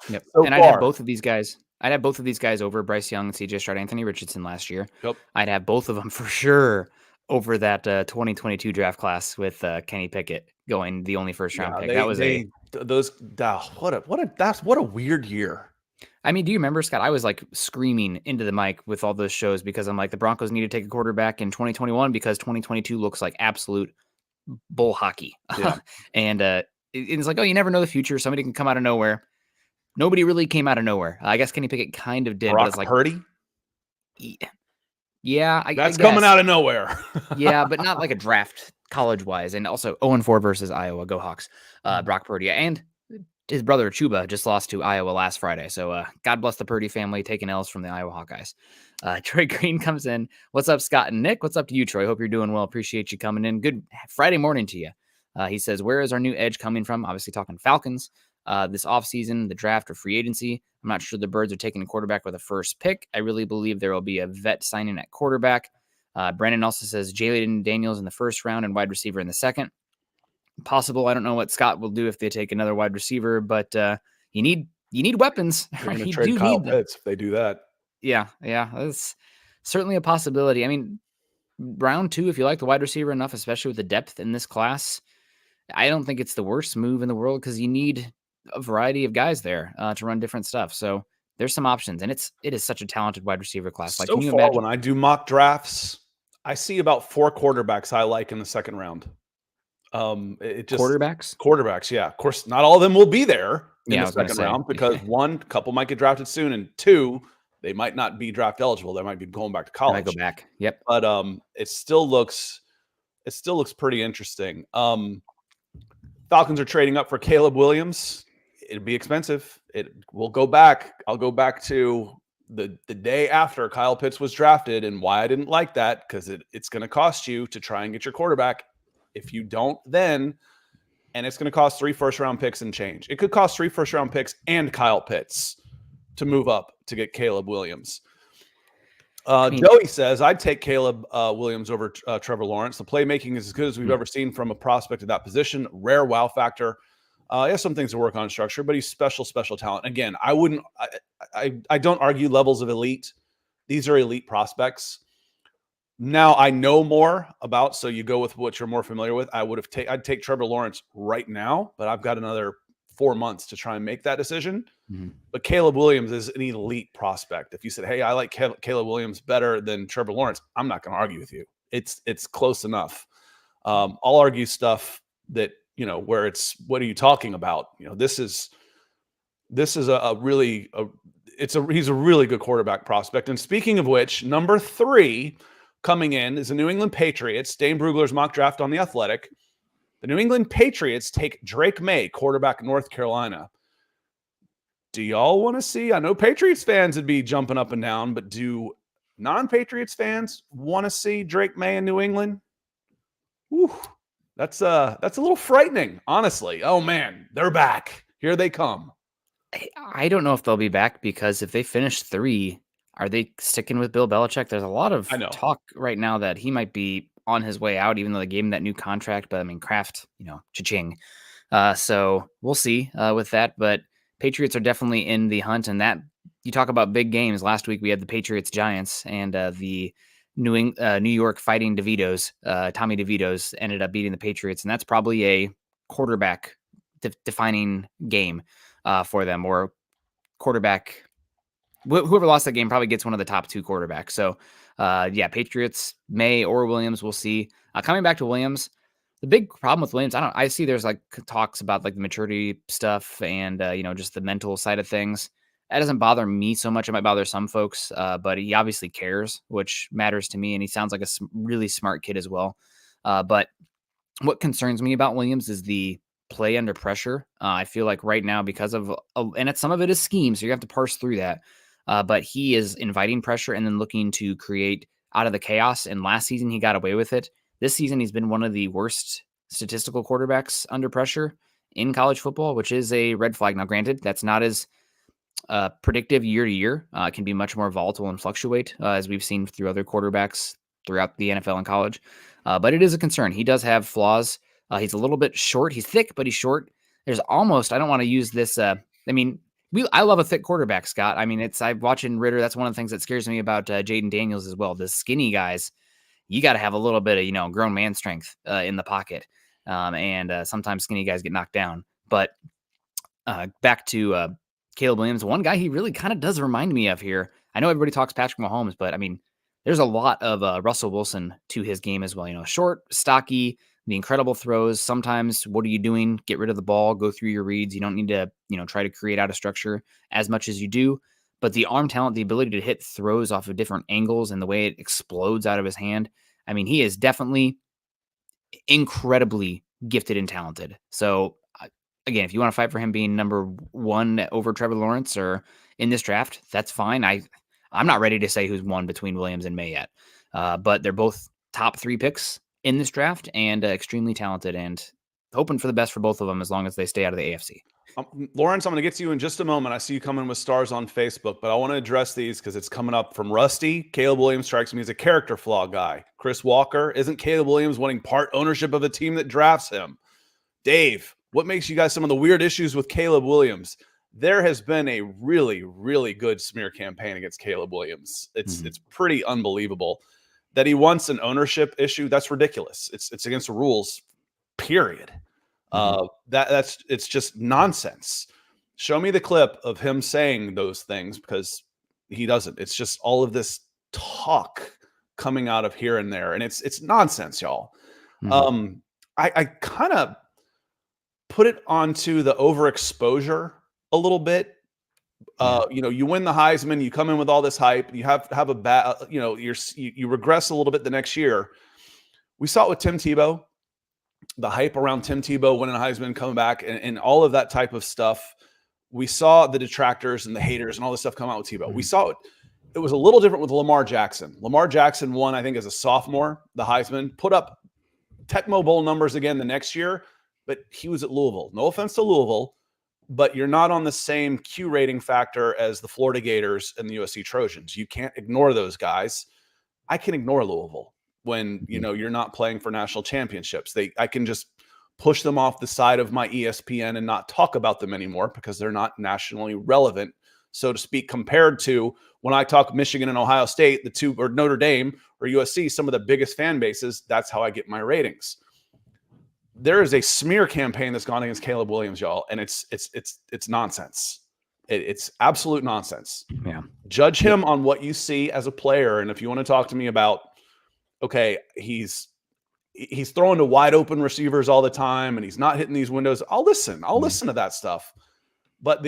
Yep. So and I'd have both of these guys. I'd have both of these guys over Bryce Young and CJ Stroud, Anthony Richardson last year. Yep. I'd have both of them for sure over that 2022 draft class with Kenny Pickett going the only first round pick. What a weird year. I mean, do you remember, Scott? I was like screaming into the mic with all those shows because I'm like, the Broncos need to take a quarterback in 2021 because 2022 looks like absolute bull hockey. Yeah. And it's like, oh, you never know the future. Somebody can come out of nowhere. Nobody really came out of nowhere. I guess Kenny Pickett kind of did. Brock Purdy? Yeah. That's coming out of nowhere. Yeah, but not like a draft college-wise. And also 0-4 versus Iowa. Go Hawks. Brock Purdy. And his brother Chuba just lost to Iowa last Friday. So God bless the Purdy family taking L's from the Iowa Hawkeyes. Troy Green comes in. What's up, Scott and Nick? What's up to you, Troy? Hope you're doing well. Appreciate you coming in. Good Friday morning to you. He says, where is our new edge coming from? Obviously talking Falcons. This offseason, the draft or free agency. I'm not sure the Birds are taking a quarterback with a first pick. I really believe there will be a vet signing at quarterback. Brandon also says Jalen Daniels in the first round and wide receiver in the second. Possible. I don't know what Scott will do if they take another wide receiver, but you need weapons. You're going to trade Kyle Pitts if they do that. Yeah, that's certainly a possibility. I mean, round 2, if you like the wide receiver enough, especially with the depth in this class, I don't think it's the worst move in the world because you need a variety of guys there to run different stuff. So there's some options, and it is such a talented wide receiver class. Like, so can you imagine? When I do mock drafts, I see about 4 quarterbacks I like in the second round. Quarterbacks, yeah. Of course, not all of them will be there in the second round because 1, couple might get drafted soon, and 2, they might not be draft eligible. They might be going back to college. They might go back. Yep. But it still looks it still looks pretty interesting. Falcons are trading up for Caleb Williams. It'd be expensive. We'll go back. I'll go back to the day after Kyle Pitts was drafted and why I didn't like that, because it's going to cost you to try and get your quarterback. If you don't, then, and it's going to cost 3 first-round picks and change. It could cost 3 first-round picks and Kyle Pitts to move up to get Caleb Williams. Joey says, I'd take Caleb Williams over Trevor Lawrence. The playmaking is as good as we've ever seen from a prospect at that position. Rare wow factor. He has some things to work on structure, but he's special talent. Again, I don't argue levels of elite. These are elite prospects. Now I know more about, so you go with what you're more familiar with. I'd take Trevor Lawrence right now, but I've got another 4 months to try and make that decision. Mm-hmm. But Caleb Williams is an elite prospect. If you said, hey, I like Caleb Williams better than Trevor Lawrence, I'm not going to argue with you. It's close enough. I'll argue stuff that, where it's, what are you talking about? This is he's a really good quarterback prospect. And speaking of which, number 3 coming in is the New England Patriots. Dane Brugler's mock draft on The Athletic. The New England Patriots take Drake May, quarterback North Carolina. Do y'all want to see? I know Patriots fans would be jumping up and down, but do non-Patriots fans want to see Drake May in New England? Whew, that's a little frightening, honestly. Oh man, they're back. Here they come. I don't know if they'll be back, because if they finish 3, are they sticking with Bill Belichick? There's a lot of talk right now that he might be on his way out, even though they gave him that new contract. But I mean, Kraft, cha-ching. So we'll see with that. But Patriots are definitely in the hunt, and that you talk about big games. Last week we had the Patriots Giants, and the New York Fighting DeVitos, Tommy DeVitos, ended up beating the Patriots, and that's probably a quarterback defining game for them, or quarterback. Whoever lost that game probably gets one of the top 2 quarterbacks. So, Patriots, May or Williams, we'll see. Coming back to Williams, the big problem with Williams, I see there's like talks about like the maturity stuff and, just the mental side of things. That doesn't bother me so much. It might bother some folks, but he obviously cares, which matters to me. And he sounds like a really smart kid as well. But what concerns me about Williams is the play under pressure. I feel like right now, because of, and some of it is scheme, so you have to parse through that. But he is inviting pressure and then looking to create out of the chaos. And last season, he got away with it. This season, he's been one of the worst statistical quarterbacks under pressure in college football, which is a red flag. Now, granted, that's not as predictive year to year. It can be much more volatile and fluctuate, as we've seen through other quarterbacks throughout the NFL and college. But it is a concern. He does have flaws. He's a little bit short. He's thick, but he's short. There's almost, I don't want to use this. I love a thick quarterback, Scott. I mean, I'm watching Ritter. That's one of the things that scares me about Jaden Daniels as well. The skinny guys, you got to have a little bit of, grown man strength in the pocket. And sometimes skinny guys get knocked down. But back to Caleb Williams, one guy he really kind of does remind me of here. I know everybody talks Patrick Mahomes, but I mean, there's a lot of Russell Wilson to his game as well. Short, stocky, the incredible throws. Sometimes, what are you doing? Get rid of the ball, go through your reads. You don't need to, try to create out of structure as much as you do. But the arm talent, the ability to hit throws off of different angles and the way it explodes out of his hand. I mean, he is definitely incredibly gifted and talented. So, again, if you want to fight for him being number 1 over Trevor Lawrence or in this draft, that's fine. I'm not ready to say who's won between Williams and May yet. But they're both top 3 picks in this draft and extremely talented, and hoping for the best for both of them as long as they stay out of the AFC. Lawrence, I'm going to get to you in just a moment. I see you coming with stars on Facebook, but I want to address these because it's coming up from Rusty. Caleb Williams strikes me as a character flaw guy. Chris Walker, isn't Caleb Williams wanting part ownership of a team that drafts him? Dave, what makes you guys some of the weird issues with Caleb Williams? There has been a really, really good smear campaign against Caleb Williams. It's pretty unbelievable. That he wants an ownership issue, that's ridiculous. It's against the rules, period. It's just nonsense. Show me the clip of him saying those things, because he doesn't. It's just all of this talk coming out of here and there, and it's nonsense, y'all. I kind of put it onto the overexposure a little bit. You win the Heisman, you come in with all this hype, you have a bad, you regress a little bit the next year. We saw it with Tim Tebow, the hype around Tim Tebow winning a Heisman, coming back, and all of that type of stuff. We saw the detractors and the haters and all this stuff come out with Tebow. We saw it. It was a little different with Lamar Jackson. Lamar Jackson won, I think, as a sophomore, the Heisman, put up Tecmo Bowl numbers again the next year, but he was at Louisville. No offense to Louisville, but you're not on the same Q rating factor as the Florida Gators and the USC Trojans. You can't ignore those guys. I can ignore Louisville when, you're not playing for national championships. I can just push them off the side of my ESPN and not talk about them anymore because they're not nationally relevant, so to speak, compared to when I talk Michigan and Ohio State, the two, or Notre Dame or USC, some of the biggest fan bases. That's how I get my ratings. There is a smear campaign that's gone against Caleb Williams, y'all, and it's nonsense. It's absolute nonsense. Yeah. Judge him on what you see as a player, and if you want to talk to me about, okay, he's throwing to wide open receivers all the time, and he's not hitting these windows, I'll listen. I'll listen to that stuff. But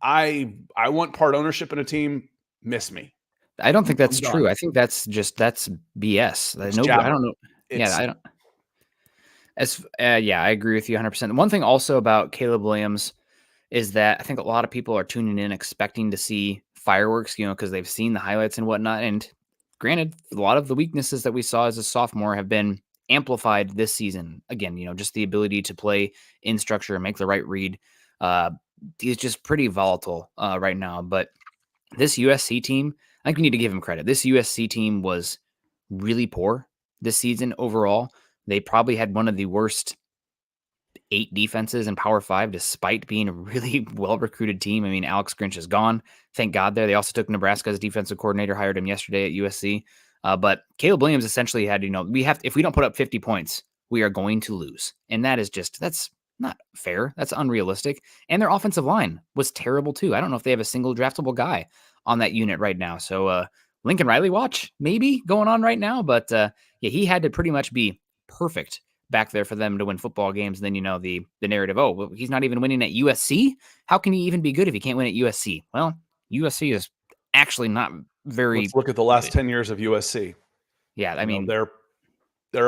I want part ownership in a team. Miss me. I don't think that's true. I think that's BS. I don't know. I don't. I agree with you 100%. One thing also about Caleb Williams is that I think a lot of people are tuning in expecting to see fireworks, because they've seen the highlights and whatnot. And granted, a lot of the weaknesses that we saw as a sophomore have been amplified this season. Again, just the ability to play in structure and make the right read. He's just pretty volatile right now. But this USC team, I think we need to give him credit. This USC team was really poor this season overall. They probably had one of the worst 8 defenses in Power 5, despite being a really well-recruited team. I mean, Alex Grinch is gone. Thank God there. They also took Nebraska's defensive coordinator, hired him yesterday at USC. But Caleb Williams essentially had, if we don't put up 50 points, we are going to lose. And that's not fair. That's unrealistic. And their offensive line was terrible too. I don't know if they have a single draftable guy on that unit right now. So Lincoln Riley watch maybe going on right now. But he had to pretty much be perfect back there for them to win football games. And then, the narrative, well, he's not even winning at USC. How can he even be good if he can't win at USC? Well, USC is actually not very. Let's look at the last 10 years of USC. Yeah. I mean, they're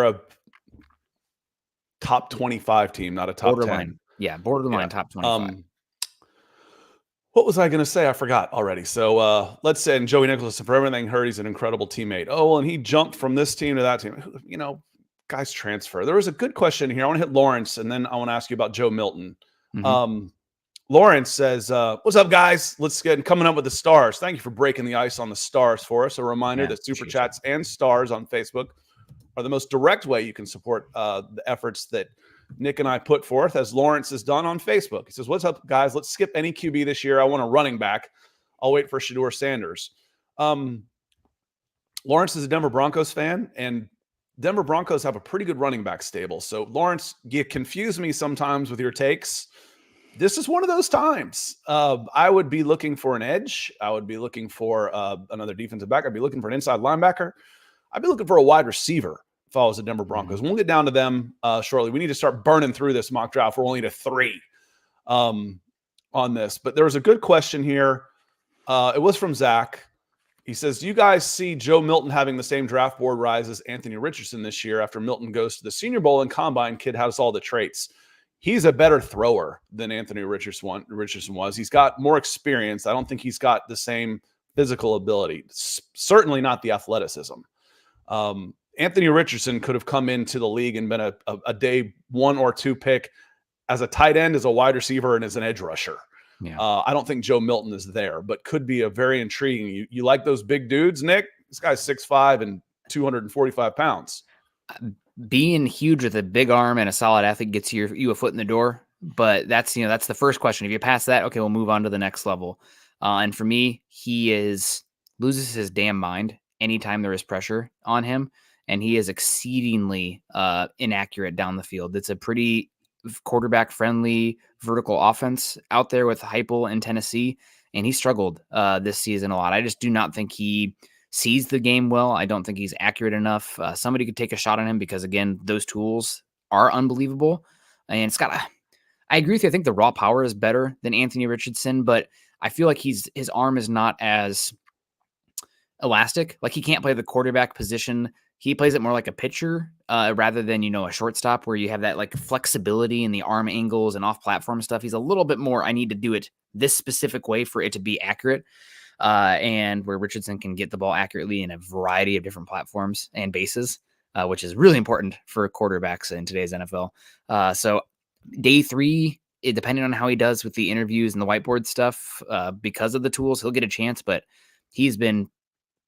a top 25 team, not a top borderline. 10. Yeah. Borderline top 25. What was I going to say? I forgot already. So let's say, and Joey Nicholas, for everything heard, he's an incredible teammate. Oh, well, and he jumped from this team to that team. Guys transfer. There was a good question here. I want to hit Lawrence, and then I want to ask you about Joe Milton. Mm-hmm. Lawrence says, what's up, guys? Let's get coming up with the stars. Thank you for breaking the ice on the stars for us. A reminder that Super Chats and stars on Facebook are the most direct way you can support the efforts that Nick and I put forth, as Lawrence has done on Facebook. He says, what's up, guys? Let's skip any QB this year. I want a running back. I'll wait for Shedeur Sanders. Lawrence is a Denver Broncos fan, and Denver Broncos have a pretty good running back stable. So, Lawrence, you confuse me sometimes with your takes. This is one of those times. I would be looking for an edge. I would be looking for another defensive back. I'd be looking for an inside linebacker. I'd be looking for a wide receiver if I was the Denver Broncos. We'll get down to them shortly. We need to start burning through this mock draft. We're only to 3 on this. But there was a good question here. It was from Zach. He says, do you guys see Joe Milton having the same draft board rise as Anthony Richardson this year after Milton goes to the Senior Bowl and Combine? Kid has all the traits. He's a better thrower than Anthony Richardson was. He's got more experience. I don't think he's got the same physical ability. Certainly not the athleticism. Anthony Richardson could have come into the league and been a day 1 or 2 pick as a tight end, as a wide receiver, and as an edge rusher. Yeah. I don't think Joe Milton is there, but could be a very intriguing. You like those big dudes, Nick? This guy's 6'5" and 245 pounds. Being huge with a big arm and a solid athlete gets you a foot in the door. But that's the first question. If you pass that, okay, we'll move on to the next level. And for me, he loses his damn mind anytime there is pressure on him, and he is exceedingly inaccurate down the field. It's a pretty quarterback-friendly vertical offense out there with Heupel in Tennessee, and he struggled this season a lot. I just do not think he sees the game well. I don't think he's accurate enough. Somebody could take a shot on him because, again, those tools are unbelievable. And I agree with you. I think the raw power is better than Anthony Richardson, but I feel like his arm is not as elastic. Like, he can't play the quarterback position he plays it more like a pitcher rather than, a shortstop where you have that like flexibility in the arm angles and off platform stuff. He's a little bit more, I need to do it this specific way for it to be accurate. And where Richardson can get the ball accurately in a variety of different platforms and bases, which is really important for quarterbacks in today's NFL. So day 3, depending on how he does with the interviews and the whiteboard stuff, because of the tools, he'll get a chance, but he's been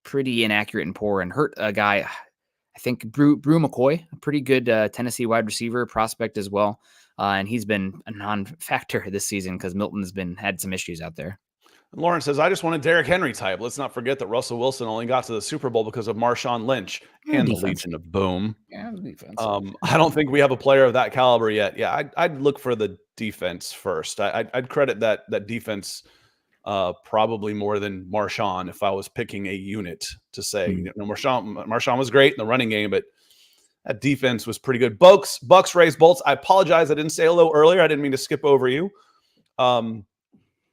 pretty inaccurate and poor and hurt a guy. I think Brew McCoy, a pretty good Tennessee wide receiver prospect as well. And he's been a non-factor this season because Milton's had some issues out there. Lauren says, I just want a Derrick Henry type. Let's not forget that Russell Wilson only got to the Super Bowl because of Marshawn Lynch and the Legion of Boom. Yeah, defense. I don't think we have a player of that caliber yet. Yeah, I'd look for the defense first. I'd credit that defense probably more than Marshawn if I was picking a unit to say. Marshawn was great in the running game, but that defense was pretty good. Bucks raised bolts. I apologize. I didn't say hello earlier. I didn't mean to skip over you.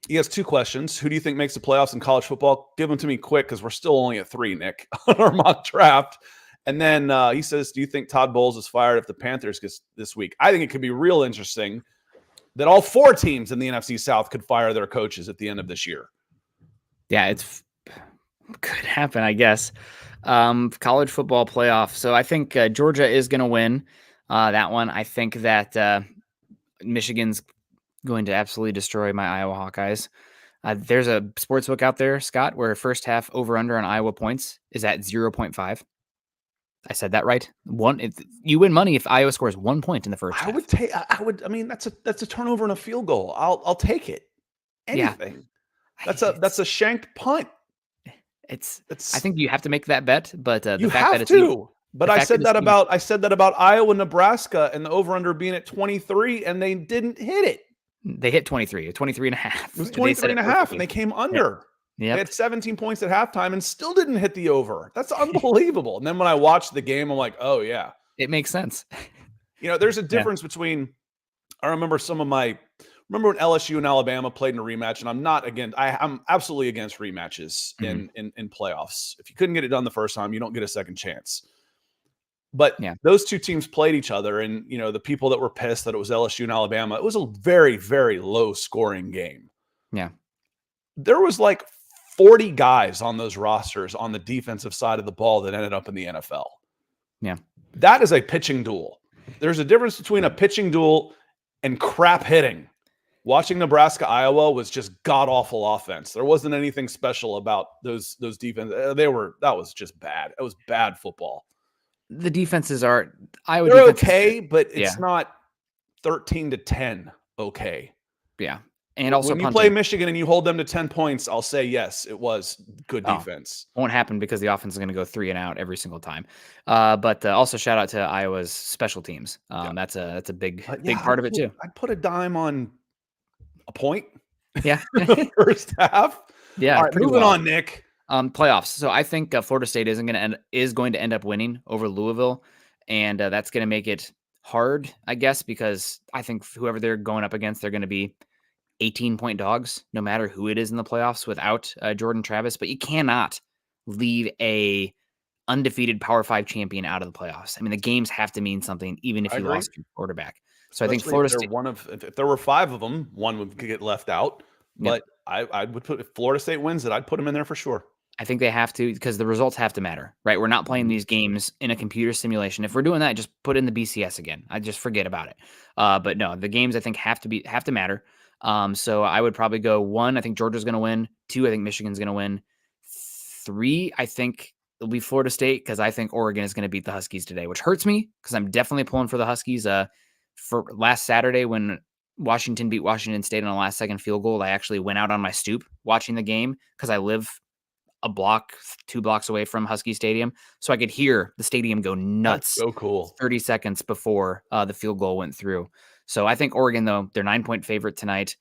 He has 2 questions. Who do you think makes the playoffs in college football? Give them to me quick because we're still only at 3, Nick, on our mock draft. And then he says, do you think Todd Bowles is fired if the Panthers get this week? I think it could be real interesting that all 4 teams in the NFC South could fire their coaches at the end of this year. Yeah, could happen, I guess. College football playoff. So I think Georgia is going to win that one. I think that Michigan's going to absolutely destroy my Iowa Hawkeyes. There's a sportsbook out there, Scott, where first half over under on Iowa points is at 0.5. I said that right. You win money if Iowa scores 1 point in the first half. I mean, that's a turnover and a field goal. I'll take it. Anything. Yeah. That's a shanked punt. I think you have to make that bet, but you have to. But I said that about Iowa, Nebraska, and the over under being at 23, and they didn't hit it. They hit 23 and a half. It was 23 and a half, and they came under. Yeah. They had 17 points at halftime and still didn't hit the over. That's unbelievable. And then when I watched the game, I'm like, oh, yeah. It makes sense. There's a difference between – I remember when LSU and Alabama played in a rematch, and I'm absolutely against rematches in playoffs. If you couldn't get it done the first time, you don't get a second chance. But those 2 teams played each other, and the people that were pissed that it was LSU and Alabama, it was a very, very low scoring game. Yeah. There was like 40 guys on those rosters on the defensive side of the ball that ended up in the NFL. Yeah. That is a pitching duel. There's a difference between a pitching duel and crap hitting. Watching Nebraska, Iowa was just god-awful offense. There wasn't anything special about those defense. That was just bad. It was bad football. The defenses are Iowa. They're okay, but it's not 13-10 okay. Yeah. And also when you play Michigan and you hold them to 10 points, I'll say yes, it was good defense. Won't happen because the offense is going to go 3 and out every single time. But also shout out to Iowa's special teams. That's a big part of it too. I'd put a dime on a point. Yeah. First half. Yeah. All right, moving on, Nick. Playoffs. So I think Florida State is going to end up winning over Louisville, and that's going to make it hard, I guess, because I think whoever they're going up against, they're going to be 18-point dogs, no matter who it is in the playoffs without Jordan Travis. But you cannot leave a undefeated Power 5 champion out of the playoffs. I mean, the games have to mean something, even if you lost your quarterback. So especially I think Florida State. If there were 5 of them, one would get left out. But I would put, if Florida State wins it, I'd put them in there for sure. I think they have to, because the results have to matter, right? We're not playing these games in a computer simulation. If we're doing that, just put in the BCS again. I just forget about it. But no, the games I think have to matter. So I would probably go 1. I think Georgia's going to win. 2. I think Michigan's going to win. 3. I think it'll be Florida State, because I think Oregon is going to beat the Huskies today, which hurts me because I'm definitely pulling for the Huskies. For last Saturday when Washington beat Washington State on a last-second field goal, I actually went out on my stoop watching the game because I live a block, 2 blocks away from Husky Stadium, so I could hear the stadium go nuts. That's so cool. 30 seconds before the field goal went through. So I think Oregon, though, they're 9-point favorite tonight.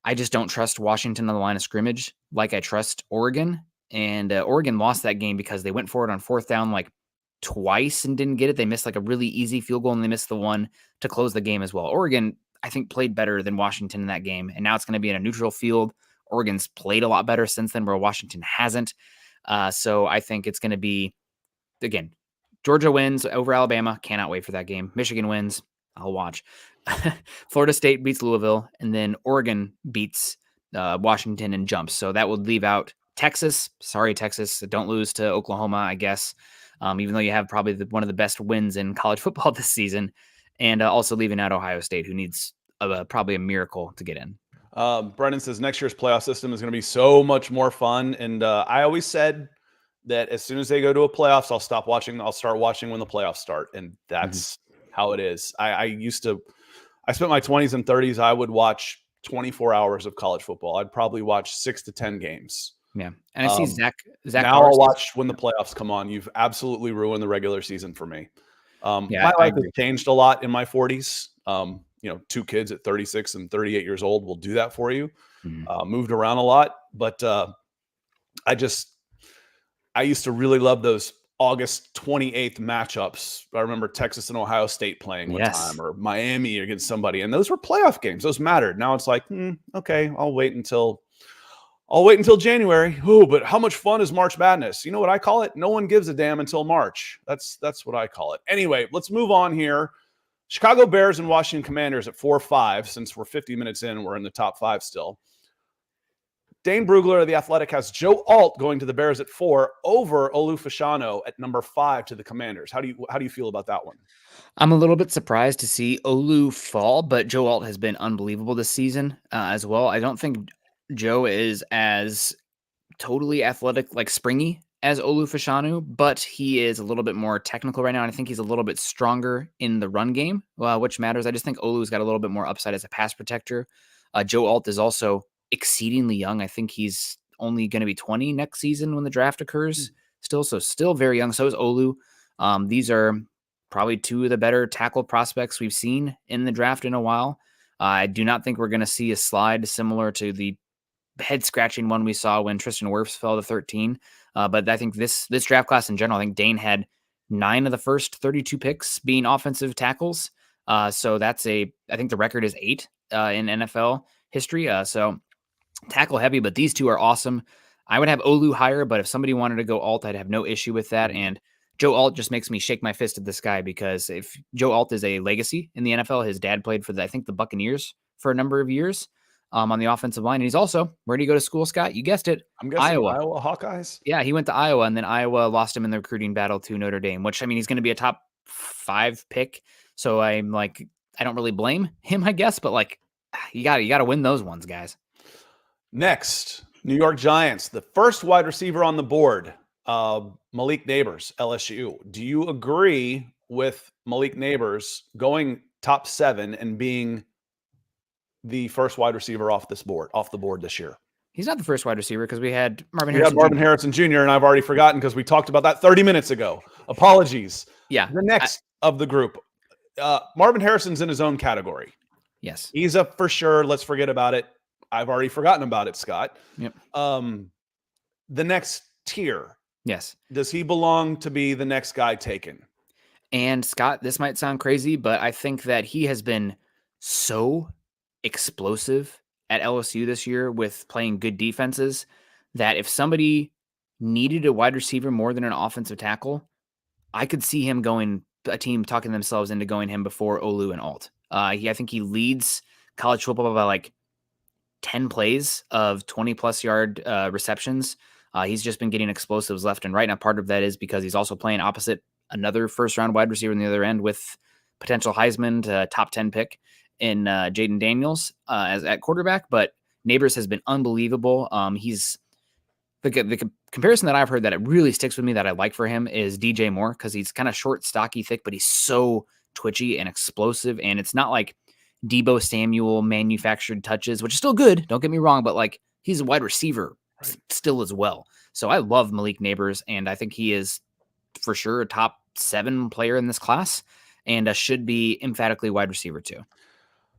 I just don't trust Washington on the line of scrimmage like I trust Oregon. And Oregon lost that game because they went for it on 4th down like twice and didn't get it. They missed like a really easy field goal, and they missed the one to close the game as well. Oregon, I think, played better than Washington in that game, and now it's going to be in a neutral field. Oregon's played a lot better since then, where Washington hasn't. So I think it's going to be, again, Georgia wins over Alabama. Cannot wait for that game. Michigan wins. I'll watch. Florida State beats Louisville, and then Oregon beats Washington and jumps. So that would leave out Texas. Sorry, Texas. Don't lose to Oklahoma, I guess, even though you have probably one of the best wins in college football this season. And also leaving out Ohio State, who needs probably a miracle to get in. Brendan says next year's playoff system is going to be so much more fun. And I always said that as soon as they go to a playoffs, I'll stop watching. I'll start watching when the playoffs start. And that's how it is. I spent my 20s and 30s. I would watch 24 hours of college football. I'd probably watch 6 to 10 games. Yeah. And I see Zach. Now I'll watch when the playoffs come on. You've absolutely ruined the regular season for me. My life has changed a lot in my 40s. 2 kids at 36 and 38 years old will do that for you. Moved around a lot, but I used to really love those August 28th matchups. I remember Texas and Ohio State playing one time, or Miami against somebody, and those were playoff games. Those mattered. Now it's like, okay, I'll wait until January. Oh, but how much fun is March Madness? You know what I call it? No one gives a damn until March. That's what I call it. Anyway, let's move on here. Chicago Bears and Washington Commanders at 4-5. Since we're 50 minutes in, we're in the top 5 still. Dane Brugler of The Athletic has Joe Alt going to the Bears at 4 over Olu Fashanu at number 5 to the Commanders. How do you feel about that one? I'm a little bit surprised to see Olu fall, but Joe Alt has been unbelievable this season as well. I don't think Joe is as totally athletic, like springy as Olu Fashanu, but he is a little bit more technical right now. And I think he's a little bit stronger in the run game, which matters. I just think Olu's got a little bit more upside as a pass protector. Joe Alt is also exceedingly young. I think he's only going to be 20 next season when the draft occurs. Still very young. So is Olu. These are probably 2 of the better tackle prospects we've seen in the draft in a while. I do not think we're going to see a slide similar to the head-scratching one we saw when Tristan Wirfs fell to 13. But I think this draft class in general, I think Dane had 9 of the first 32 picks being offensive tackles. So I think the record is 8 in NFL history. So tackle heavy, but these 2 are awesome. I would have Olu higher, but if somebody wanted to go Alt, I'd have no issue with that. And Joe Alt just makes me shake my fist at the sky, because if Joe Alt is a legacy in the NFL, his dad played for the Buccaneers for a number of years on the offensive line. And he's also, where did he go to school, Scott? You guessed it. I'm guessing Iowa Hawkeyes. Yeah, he went to Iowa, and then Iowa lost him in the recruiting battle to Notre Dame, which, I mean, he's going to be a top 5 pick. So I'm like, I don't really blame him, I guess, but like, you got to win those ones, guys. Next, New York Giants, the first wide receiver on the board, Malik Nabers, LSU. Do you agree with Malik Nabers going top 7 and being the first wide receiver off the board this year? He's not the first wide receiver, because we had Marvin Harrison Jr., and I've already forgotten because we talked about that 30 minutes ago. Apologies. Yeah. The next of the group, Marvin Harrison's in his own category. Yes. He's up for sure. Let's forget about it. I've already forgotten about it, Scott. Yep. The next tier. Yes. Does he belong to be the next guy taken? And Scott, this might sound crazy, but I think that he has been so explosive at LSU this year with playing good defenses that if somebody needed a wide receiver more than an offensive tackle, I could see him a team talking themselves into going him before Olu and Alt. I think he leads college football by like 10 plays of 20-plus yard receptions. He's just been getting explosives left and right. Now, part of that is because he's also playing opposite another first-round wide receiver on the other end with potential Heisman to top 10 pick in Jaden Daniels as at quarterback. But Nabers has been unbelievable. He's the comparison that I've heard that it really sticks with me that I like for him is DJ Moore, because he's kind of short, stocky, thick, but he's so twitchy and explosive. And it's not like Debo Samuel manufactured touches, which is still good. Don't get me wrong, but like he's a wide receiver still as well. So I love Malik Nabers, and I think he is for sure a top 7 player in this class, and should be emphatically wide receiver too.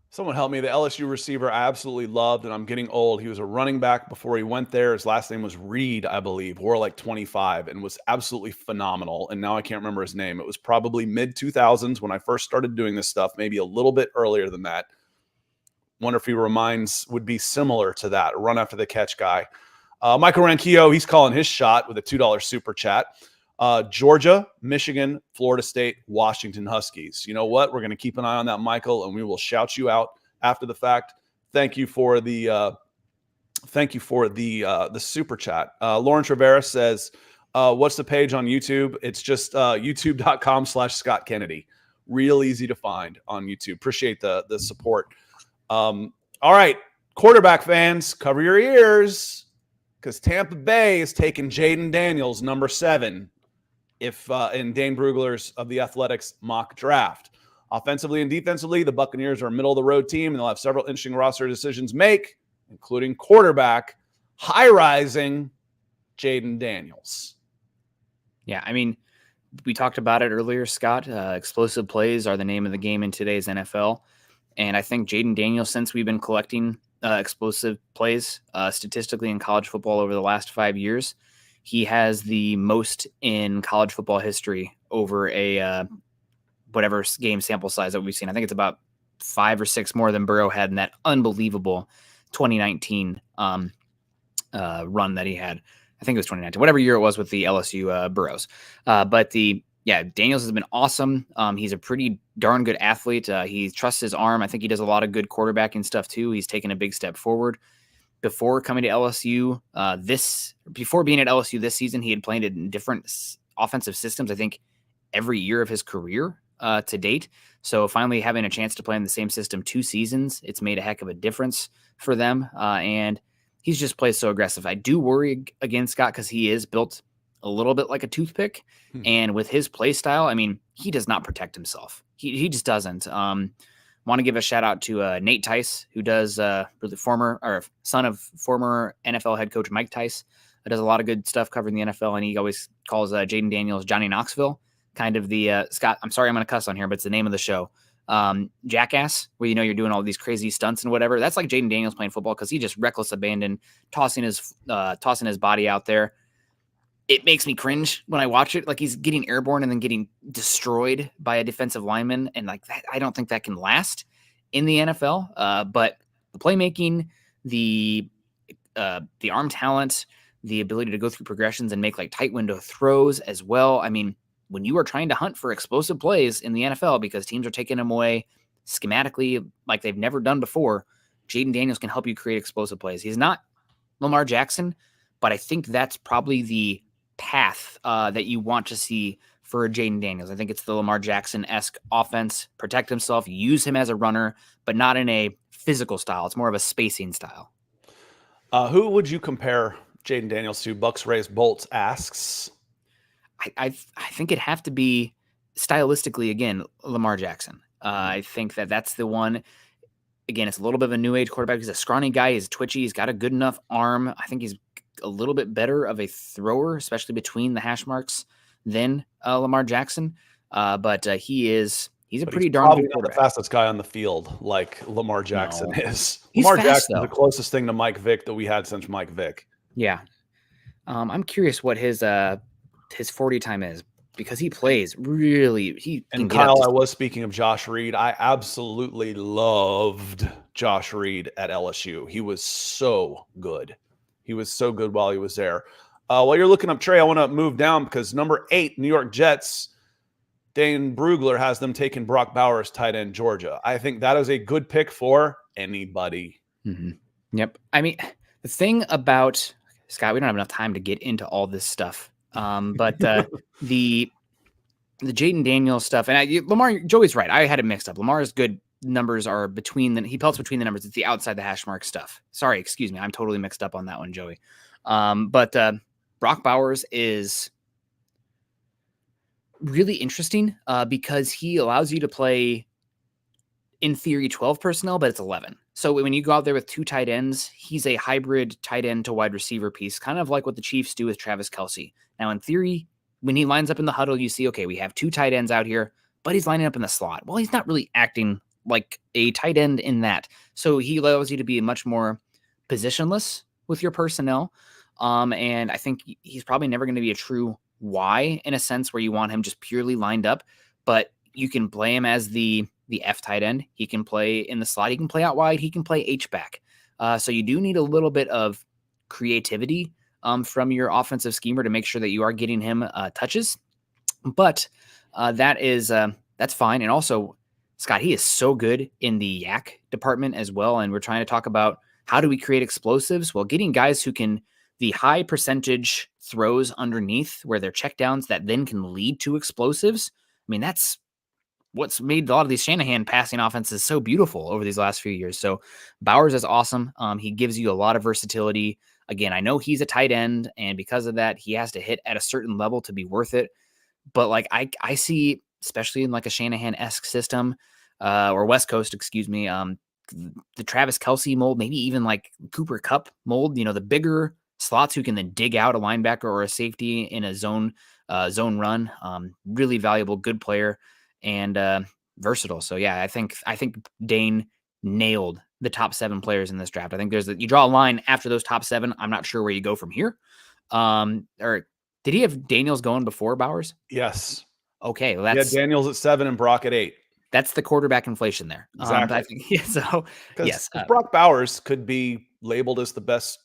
Someone help me. The LSU receiver I absolutely loved, and I'm getting old. He was a running back before he went there. His last name was Reed, I believe, wore like 25 and was absolutely phenomenal. And now I can't remember his name. It was probably mid-2000s when I first started doing this stuff, maybe a little bit earlier than that. Wonder if he would be similar to that, a run after the catch guy. Michael Ranquillo, he's calling his shot with a $2 super chat. Georgia, Michigan, Florida State, Washington Huskies. You know what? We're going to keep an eye on that, Michael, and we will shout you out after the fact. Thank you for the super chat. Lawrence Rivera says, what's the page on YouTube? It's just youtube.com/Scott Kennedy. Real easy to find on YouTube. Appreciate the support. All right, quarterback fans, cover your ears because Tampa Bay is taking Jaden Daniels, number 7, in Dane Brugler's of the Athletics mock draft. Offensively and defensively, the Buccaneers are a middle-of-the-road team, and they'll have several interesting roster decisions to make, including quarterback, high-rising Jaden Daniels. Yeah, I mean, we talked about it earlier, Scott. Explosive plays are the name of the game in today's NFL. And I think Jaden Daniels, since we've been collecting explosive plays statistically in college football over the last 5 years, he has the most in college football history over a whatever game sample size that we've seen. I think it's about 5 or 6 more than Burrow had in that unbelievable 2019 run that he had. I think it was 2019, whatever year it was with the LSU Burrows. Daniels has been awesome. He's a pretty darn good athlete. He trusts his arm. I think he does a lot of good quarterbacking stuff too. He's taken a big step forward. Before coming to LSU, before being at LSU this season, he had played in different offensive systems, I think, every year of his career to date. So finally having a chance to play in the same system 2 seasons, it's made a heck of a difference for them. And he's just plays so aggressive. I do worry again, Scott, because he is built a little bit like a toothpick. And with his play style, I mean, he does not protect himself. He just doesn't. Want to give a shout out to Nate Tice, who does son of former NFL head coach Mike Tice. Does a lot of good stuff covering the NFL, and he always calls Jaden Daniels Johnny Knoxville, kind of the Scott. I'm sorry, I'm going to cuss on here, but it's the name of the show. Jackass, where you're doing all these crazy stunts and whatever. That's like Jaden Daniels playing football because he just reckless abandon, tossing his body out there. It makes me cringe when I watch it. Like he's getting airborne and then getting destroyed by a defensive lineman. And like that, I don't think that can last in the NFL. But the playmaking, the arm talent, the ability to go through progressions and make like tight window throws as well. I mean, when you are trying to hunt for explosive plays in the NFL because teams are taking them away schematically like they've never done before, Jaden Daniels can help you create explosive plays. He's not Lamar Jackson, but I think that's probably the path that you want to see for Jaden Daniels. I think it's the Lamar Jackson-esque offense, protect himself, use him as a runner, but not in a physical style. It's more of a spacing style. Who would you compare Jaden Daniels to? Bucks Raised Bolts asks. I think it'd have to be stylistically, again, Lamar Jackson. I think that's the one. Again, it's a little bit of a new age quarterback. He's a scrawny guy. He's twitchy. He's got a good enough arm. I think he's a little bit better of a thrower, especially between the hash marks, than Lamar Jackson. But he's a pretty darn good quarterback. The fastest guy on the field, like Lamar Jackson is. He's Lamar fast, Jackson's the closest thing to Mike Vick that we had since Mike Vick. Yeah. I'm curious what his 40 time is because he plays really. And Kyle, I was speaking of Josh Reed. I absolutely loved Josh Reed at LSU. He was so good. He was so good while he was there. While you're looking up Trey, I want to move down because number 8, New York Jets, Dane Brugler has them taking Brock Bowers, tight end, Georgia. I think that is a good pick for anybody. Mm-hmm. Yep. I mean, the thing about Scott, we don't have enough time to get into all this stuff. But the Jaden Daniels stuff, and Lamar, Joey's right. I had it mixed up. Lamar's good numbers are he pelts between the numbers. It's the outside the hash mark stuff. Sorry, excuse me. I'm totally mixed up on that one, Joey. But Brock Bowers is really interesting because he allows you to play, in theory, 12 personnel, but it's 11. So when you go out there with 2 tight ends, he's a hybrid tight end to wide receiver piece, kind of like what the Chiefs do with Travis Kelce. Now, in theory, when he lines up in the huddle, you see, okay, we have 2 tight ends out here, but he's lining up in the slot. Well, he's not really acting like a tight end in that. So he allows you to be much more positionless with your personnel. And I think he's probably never going to be a true Y in a sense where you want him just purely lined up, but you can play him as the F tight end. He can play in the slot. He can play out wide. He can play H back. So you do need a little bit of creativity from your offensive schemer to make sure that you are getting him touches. But that's fine. And also, Scott, he is so good in the yak department as well. And we're trying to talk about how do we create explosives? Well, getting guys who can the high percentage throws underneath where they're checkdowns that then can lead to explosives. I mean, that's what's made a lot of these Shanahan passing offenses so beautiful over these last few years. So Bowers is awesome. He gives you a lot of versatility. Again, I know he's a tight end, and because of that, he has to hit at a certain level to be worth it. But like I see, especially in like a Shanahan-esque system, or West Coast, excuse me, the Travis Kelce mold, maybe even like Cooper Kupp mold, the bigger slots who can then dig out a linebacker or a safety in a zone run. Really valuable, good player, and versatile. So yeah, I think Dane nailed the top 7 players in this draft. I think you draw a line after those top 7. I'm not sure where you go from here. Or did he have Daniels going before Bowers? Yes. Okay, well Daniels at 7 and Brock at 8. That's the quarterback inflation there. Exactly. I think, so yes, Brock Bowers could be labeled as the best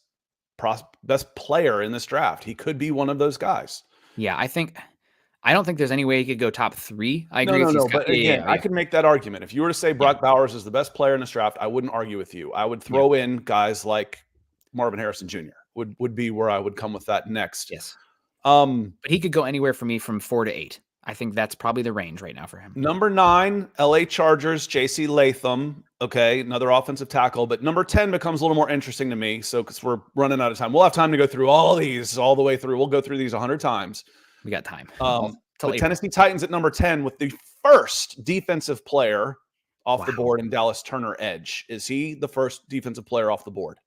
player in this draft. He could be one of those guys. Yeah, I don't think there's any way he could go top 3. I agree. No. But again, I could make that argument. If you were to say Brock Bowers is the best player in this draft, I wouldn't argue with you. I would throw in guys like Marvin Harrison Jr. would be where I would come with that next. Yes. But he could go anywhere for me from 4 to 8. I think that's probably the range right now for him. Number 9, LA Chargers, J.C. Latham. Okay, another offensive tackle. But number 10 becomes a little more interesting to me. So, because we're running out of time, we'll have time to go through all these all the way through. We'll go through these 100 times. We got time. But Tennessee Titans at number 10 with the first defensive player off the board in Dallas Turner edge. Is he the first defensive player off the board?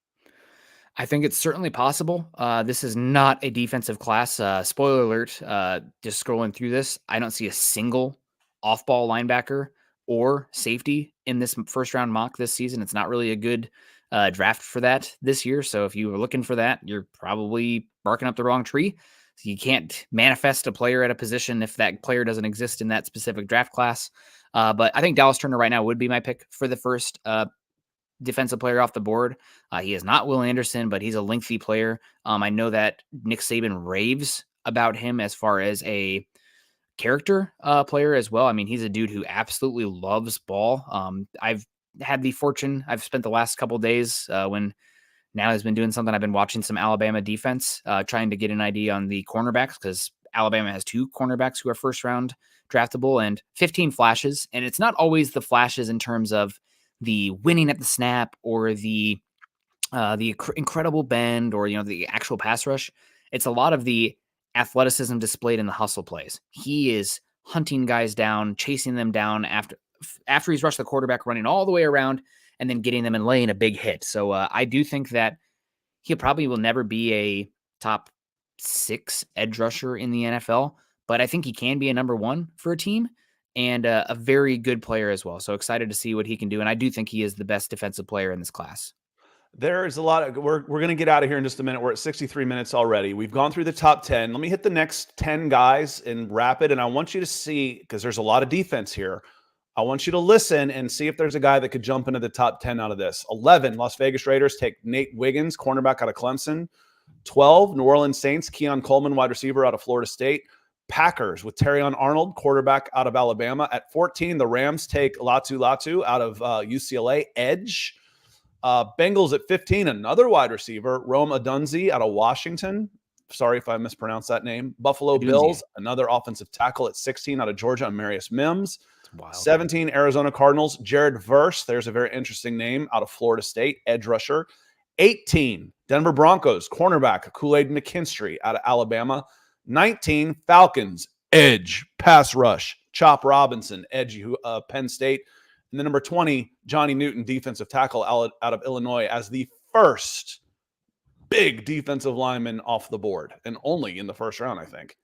I think it's certainly possible. This is not a defensive class. Spoiler alert, just scrolling through this, I don't see a single off-ball linebacker or safety in this first-round mock this season. It's not really a good draft for that this year. So if you were looking for that, you're probably barking up the wrong tree. So you can't manifest a player at a position if that player doesn't exist in that specific draft class. But I think Dallas Turner right now would be my pick for the first defensive player off the board. He is not Will Anderson, but he's a lengthy player. I know that Nick Saban raves about him as far as a character player as well. I mean, he's a dude who absolutely loves ball. I've spent the last couple of days when now has been doing something. I've been watching some Alabama defense, trying to get an idea on the cornerbacks because Alabama has 2 cornerbacks who are first round draftable and 15 flashes. And it's not always the flashes in terms of the winning at the snap or the incredible bend or, the actual pass rush. It's a lot of the athleticism displayed in the hustle plays. He is hunting guys down, chasing them down after he's rushed the quarterback, running all the way around and then getting them and laying a big hit. So I do think that he probably will never be a top 6 edge rusher in the NFL, but I think he can be a number 1 for a team. And a very good player as well. So excited to see what he can do. And I do think he is the best defensive player in this class. There's a lot of, we're going to get out of here in just a minute. We're at 63 minutes already. We've gone through the top 10. Let me hit the next 10 guys in rapid. And I want you to see, because there's a lot of defense here. I want you to listen and see if there's a guy that could jump into the top 10 out of this. 11, Las Vegas Raiders take Nate Wiggins, cornerback out of Clemson. 12, New Orleans Saints, Keon Coleman, wide receiver out of Florida State. Packers with Terrion Arnold, quarterback out of Alabama. At 14, the Rams take Latu out of UCLA, edge. Bengals at 15, another wide receiver, Rome Odunze out of Washington. Sorry if I mispronounced that name. Buffalo Bills, another offensive tackle at 16 out of Georgia, Amarius Mims. 17, Arizona Cardinals, Jared Verse. There's a very interesting name out of Florida State, edge rusher. 18, Denver Broncos, cornerback, Kool-Aid McKinstry out of Alabama. 19, Falcons, edge, pass rush, Chop Robinson, edge, Penn State. And then number 20, Johnny Newton, defensive tackle out of Illinois as the first big defensive lineman off the board and only in the first round, I think.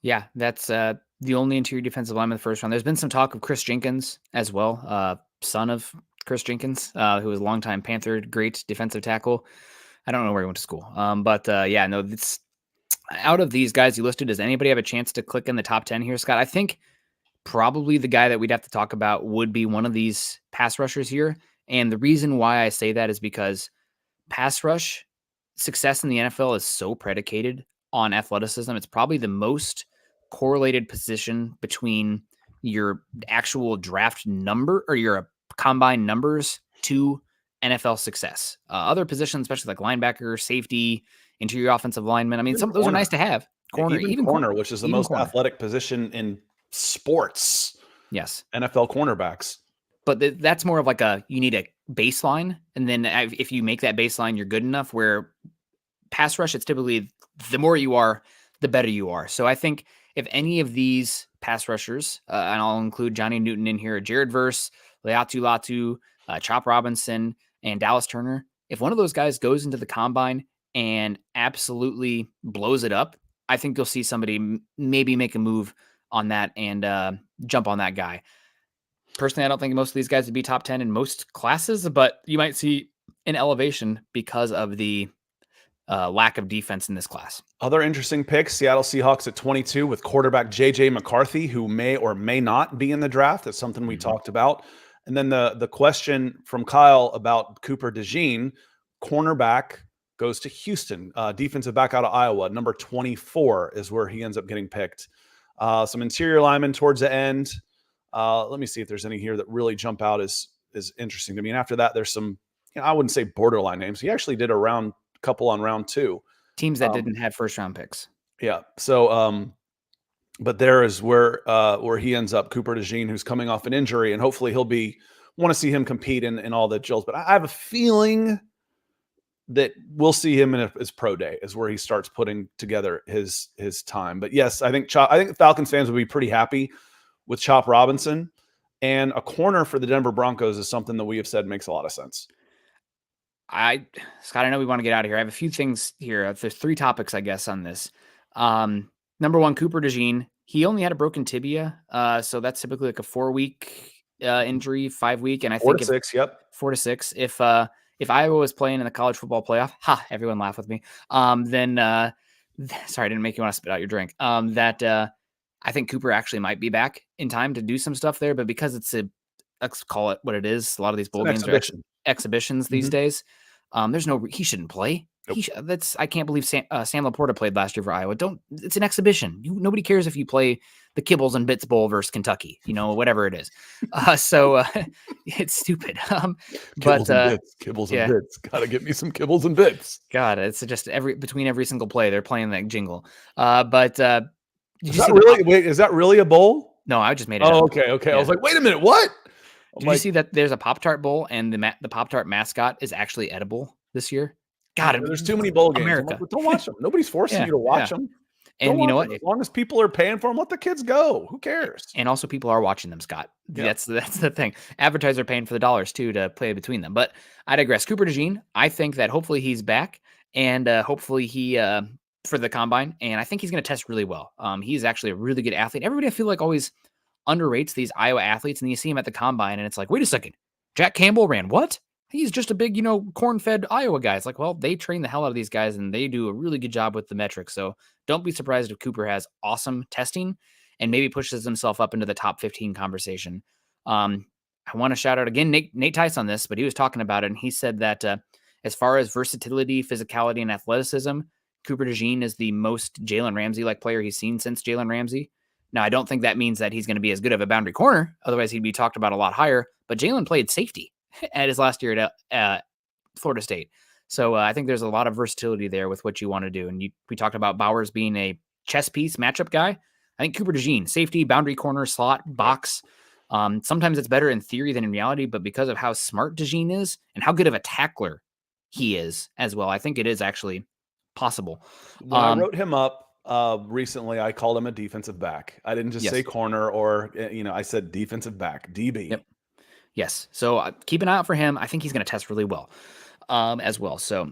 Yeah, that's the only interior defensive lineman in the first round. There's been some talk of Chris Jenkins as well, son of Chris Jenkins, who was a longtime Panther, great defensive tackle. I don't know where he went to school. It's out of these guys you listed, does anybody have a chance to click in the top 10 here, Scott? I think probably the guy that we'd have to talk about would be one of these pass rushers here. And the reason why I say that is because pass rush success in the NFL is so predicated on athleticism. It's probably the most correlated position between your actual draft number or your combine numbers to NFL success. Other positions, especially like linebacker, safety, interior offensive lineman. I mean, some of those are nice to have. Corner, even corner, which is the most corner. athletic position in sports. Yes. NFL cornerbacks. But that's more of like you need a baseline. And then if you make that baseline, you're good enough. Where pass rush, it's typically the more you are, the better you are. So I think if any of these pass rushers, and I'll include Johnny Newton in here, Jared Verse, Leatu Latu, Chop Robinson, and Dallas Turner, if one of those guys goes into the combine and absolutely blows it up, I think you'll see somebody maybe make a move on that and jump on that guy. Personally, I don't think most of these guys would be top 10 in most classes, but you might see an elevation because of the lack of defense in this class. Other interesting picks, Seattle Seahawks at 22 with quarterback J.J. McCarthy, who may or may not be in the draft. That's something we talked about. And then the question from Kyle about Cooper DeJean, cornerback, goes to Houston. Defensive back out of Iowa, number 24 is where he ends up getting picked. Some interior linemen towards the end. Let me see if there's any here that really jump out as interesting to me. And after that, there's some, I wouldn't say borderline names. He actually did a couple on round 2. Teams that didn't have first round picks. Yeah. So, but there is where he ends up, Cooper DeJean, who's coming off an injury, and hopefully want to see him compete in all the drills. But I have a feeling that we'll see him in his pro day is where he starts putting together his time. But yes, I think Falcons fans would be pretty happy with Chop Robinson, and a corner for the Denver Broncos is something that we have said makes a lot of sense. Scott, I know we want to get out of here. I have a few things here. There's 3 topics, I guess, on this. Number 1, Cooper DeJean. He only had a broken tibia, so that's typically like a 4-week injury, 5-week, and I think 4 to 6. Yep, 4 to 6. If Iowa was playing in the college football playoff, everyone laugh with me. Then sorry, I didn't make you want to spit out your drink. I think Cooper actually might be back in time to do some stuff there, but because let's call it what it is. A lot of these bowl games are exhibitions these days. He shouldn't play. Nope. I can't believe Sam Laporta played last year for Iowa. It's an exhibition. Nobody cares if you play the Kibbles and Bits Bowl versus Kentucky, whatever it is. So it's stupid. Kibbles and bits. Gotta get me some kibbles and bits. God, it's just between every single play they're playing that jingle. Is that really a bowl? No, I just made it up. Okay. Yeah. I was like, wait a minute, what? Did you see that there's a Pop-Tart bowl and the Pop-Tart mascot is actually edible this year? God, there's too many bowl games. America. Don't watch them. Nobody's forcing you to watch them. And you know what? As long as people are paying for them, let the kids go. Who cares? And also people are watching them, Scott. Yeah. That's the thing. Advertisers are paying for the dollars too to play between them. But I digress. Cooper DeJean, I think that hopefully he's back and hopefully he for the combine. And I think he's going to test really well. He's actually a really good athlete. Everybody I feel like always underrates these Iowa athletes, and you see him at the combine and it's like, wait a second, Jack Campbell ran what? He's just a big, corn-fed Iowa guy. It's like, well, they train the hell out of these guys and they do a really good job with the metrics. So don't be surprised if Cooper has awesome testing and maybe pushes himself up into the top 15 conversation. I want to shout out again, Nate Tice on this, but he was talking about it and he said that as far as versatility, physicality, and athleticism, Cooper DeJean is the most Jalen Ramsey-like player he's seen since Jalen Ramsey. Now, I don't think that means that he's going to be as good of a boundary corner. Otherwise, he'd be talked about a lot higher. But Jalen played safety at his last year at Florida State. So I think there's a lot of versatility there with what you want to do. And we talked about Bowers being a chess piece matchup guy. I think Cooper DeJean, safety, boundary corner, slot, box. Sometimes it's better in theory than in reality. But because of how smart DeJean is and how good of a tackler he is as well, I think it is actually possible. When I wrote him up, recently, I called him a defensive back. I didn't just say corner or, I said defensive back, DB. Yep. Yes. So keep an eye out for him. I think he's going to test really well as well. So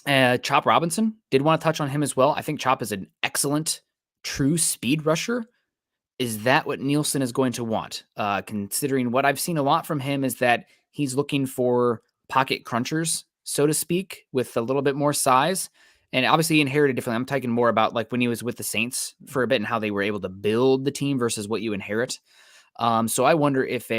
Chop Robinson, did want to touch on him as well. I think Chop is an excellent true speed rusher. Is that what Nielsen is going to want? Considering what I've seen a lot from him is that he's looking for pocket crunchers, so to speak, with a little bit more size. And obviously he inherited differently. I'm talking more about like when he was with the Saints for a bit and how they were able to build the team versus what you inherit. So I wonder if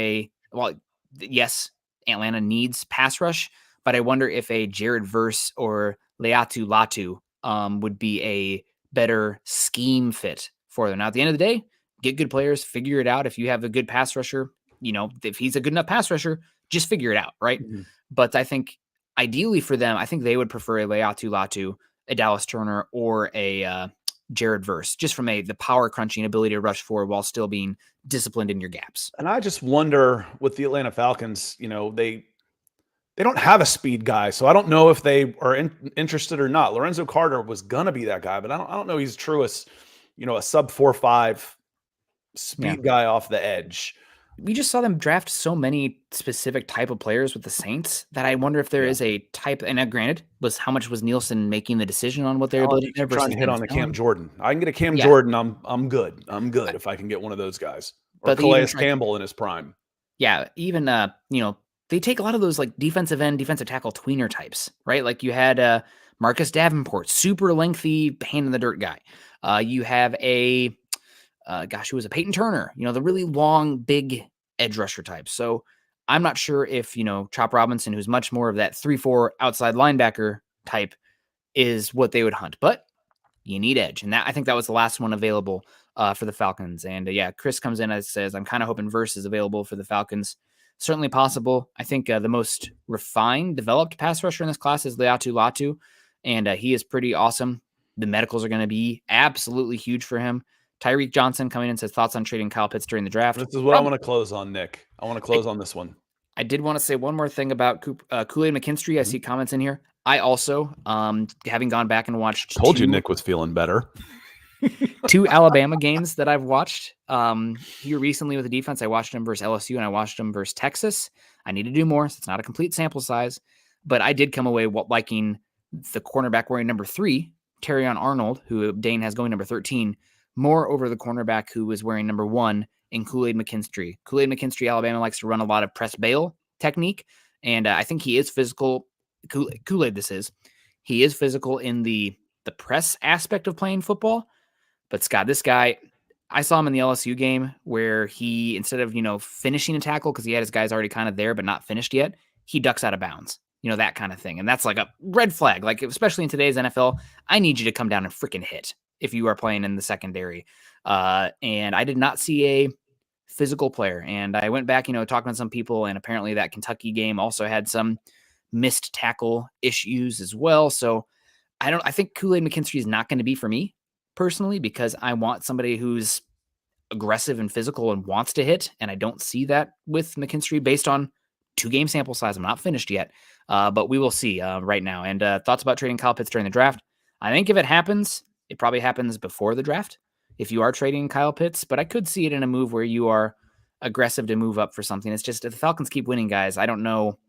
yes, Atlanta needs pass rush, but I wonder if a Jared Verse or Leatu Latu would be a better scheme fit for them. Now, at the end of the day, get good players, figure it out. If you have a good pass rusher, if he's a good enough pass rusher, just figure it out, right? Mm-hmm. But I think ideally for them, I think they would prefer a Leatu Latu, a Dallas Turner, or a Jared Verse, just from the power crunching ability to rush forward while still being disciplined in your gaps. And I just wonder with the Atlanta Falcons, they don't have a speed guy, so I don't know if they are interested or not. Lorenzo Carter was gonna be that guy, but I don't know he's true as a sub 4.5 speed guy off the edge. We just saw them draft so many specific type of players with the Saints that I wonder if there is a type. And granted, how much was Nielsen making the decision on what they were building there versus trying to hit on a Cam Jordan? I can get a Cam Yeah. Jordan. I'm good. I'm good if I can get one of those guys. Or Calais Campbell in his prime. Yeah, even they take a lot of those like defensive end, defensive tackle tweener types, right? Like you had Marcus Davenport, super lengthy, hand in the dirt guy. You have who was a Peyton Turner, the really long, big edge rusher type. So I'm not sure if, Chop Robinson, who's much more of that 3-4 outside linebacker type, is what they would hunt. But you need edge. And I think that was the last one available for the Falcons. And Chris comes in and says, I'm kind of hoping Verse is available for the Falcons. Certainly possible. I think the most refined, developed pass rusher in this class is Leatu Latu, and he is pretty awesome. The medicals are going to be absolutely huge for him. Tyreek Johnson coming in says thoughts on trading Kyle Pitts during the draft. This is what I want to close on, Nick. I want to close on this one. I did want to say one more thing about Kool-Aid McKinstry. Mm-hmm. I see comments in here. I also, having gone back and watched you Nick was feeling better. 2 Alabama games that I've watched here recently with the defense. I watched them versus LSU and I watched them versus Texas. I need to do more, so it's not a complete sample size, but I did come away liking the cornerback wearing number 3, Terrion Arnold, who Dane has going number 13, more over the cornerback who was wearing number 1 in Kool-Aid McKinstry. Kool-Aid McKinstry, Alabama likes to run a lot of press bail technique, and I think he is physical. Kool-Aid, this is. He is physical in the press aspect of playing football. But Scott, this guy, I saw him in the LSU game where he, instead of, finishing a tackle because he had his guys already kind of there but not finished yet, he ducks out of bounds, that kind of thing. And that's like a red flag. Like, especially in today's NFL, I need you to come down and freaking hit if you are playing in the secondary. And I did not see a physical player. And I went back, talking to some people, and apparently that Kentucky game also had some missed tackle issues as well. So I think Kool-Aid McKinstry is not going to be for me personally, because I want somebody who's aggressive and physical and wants to hit. And I don't see that with McKinstry based on 2-game sample size. I'm not finished yet, but we will see right now. And thoughts about trading Kyle Pitts during the draft. I think if it happens, it probably happens before the draft if you are trading Kyle Pitts, but I could see it in a move where you are aggressive to move up for something. It's just if the Falcons keep winning, guys, I don't know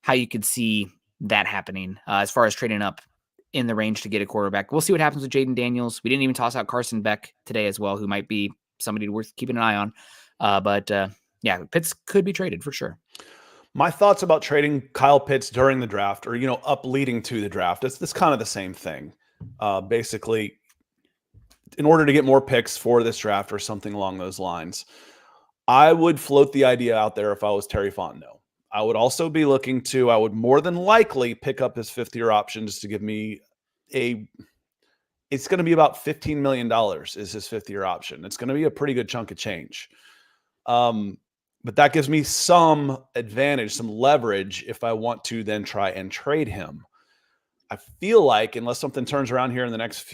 how you could see that happening as far as trading up in the range to get a quarterback. We'll see what happens with Jaden Daniels. We didn't even toss out Carson Beck today as well, who might be somebody worth keeping an eye on. But Pitts could be traded for sure. My thoughts about trading Kyle Pitts during the draft, or, up leading to the draft, it's kind of the same thing. Basically, in order to get more picks for this draft or something along those lines, I would float the idea out there if I was Terry Fontenot. I would also be looking I would more than likely pick up his 5th-year option just to give me it's going to be about $15 million is his 5th-year option. It's going to be a pretty good chunk of change. But that gives me some advantage, some leverage if I want to then try and trade him. I feel like unless something turns around here in the next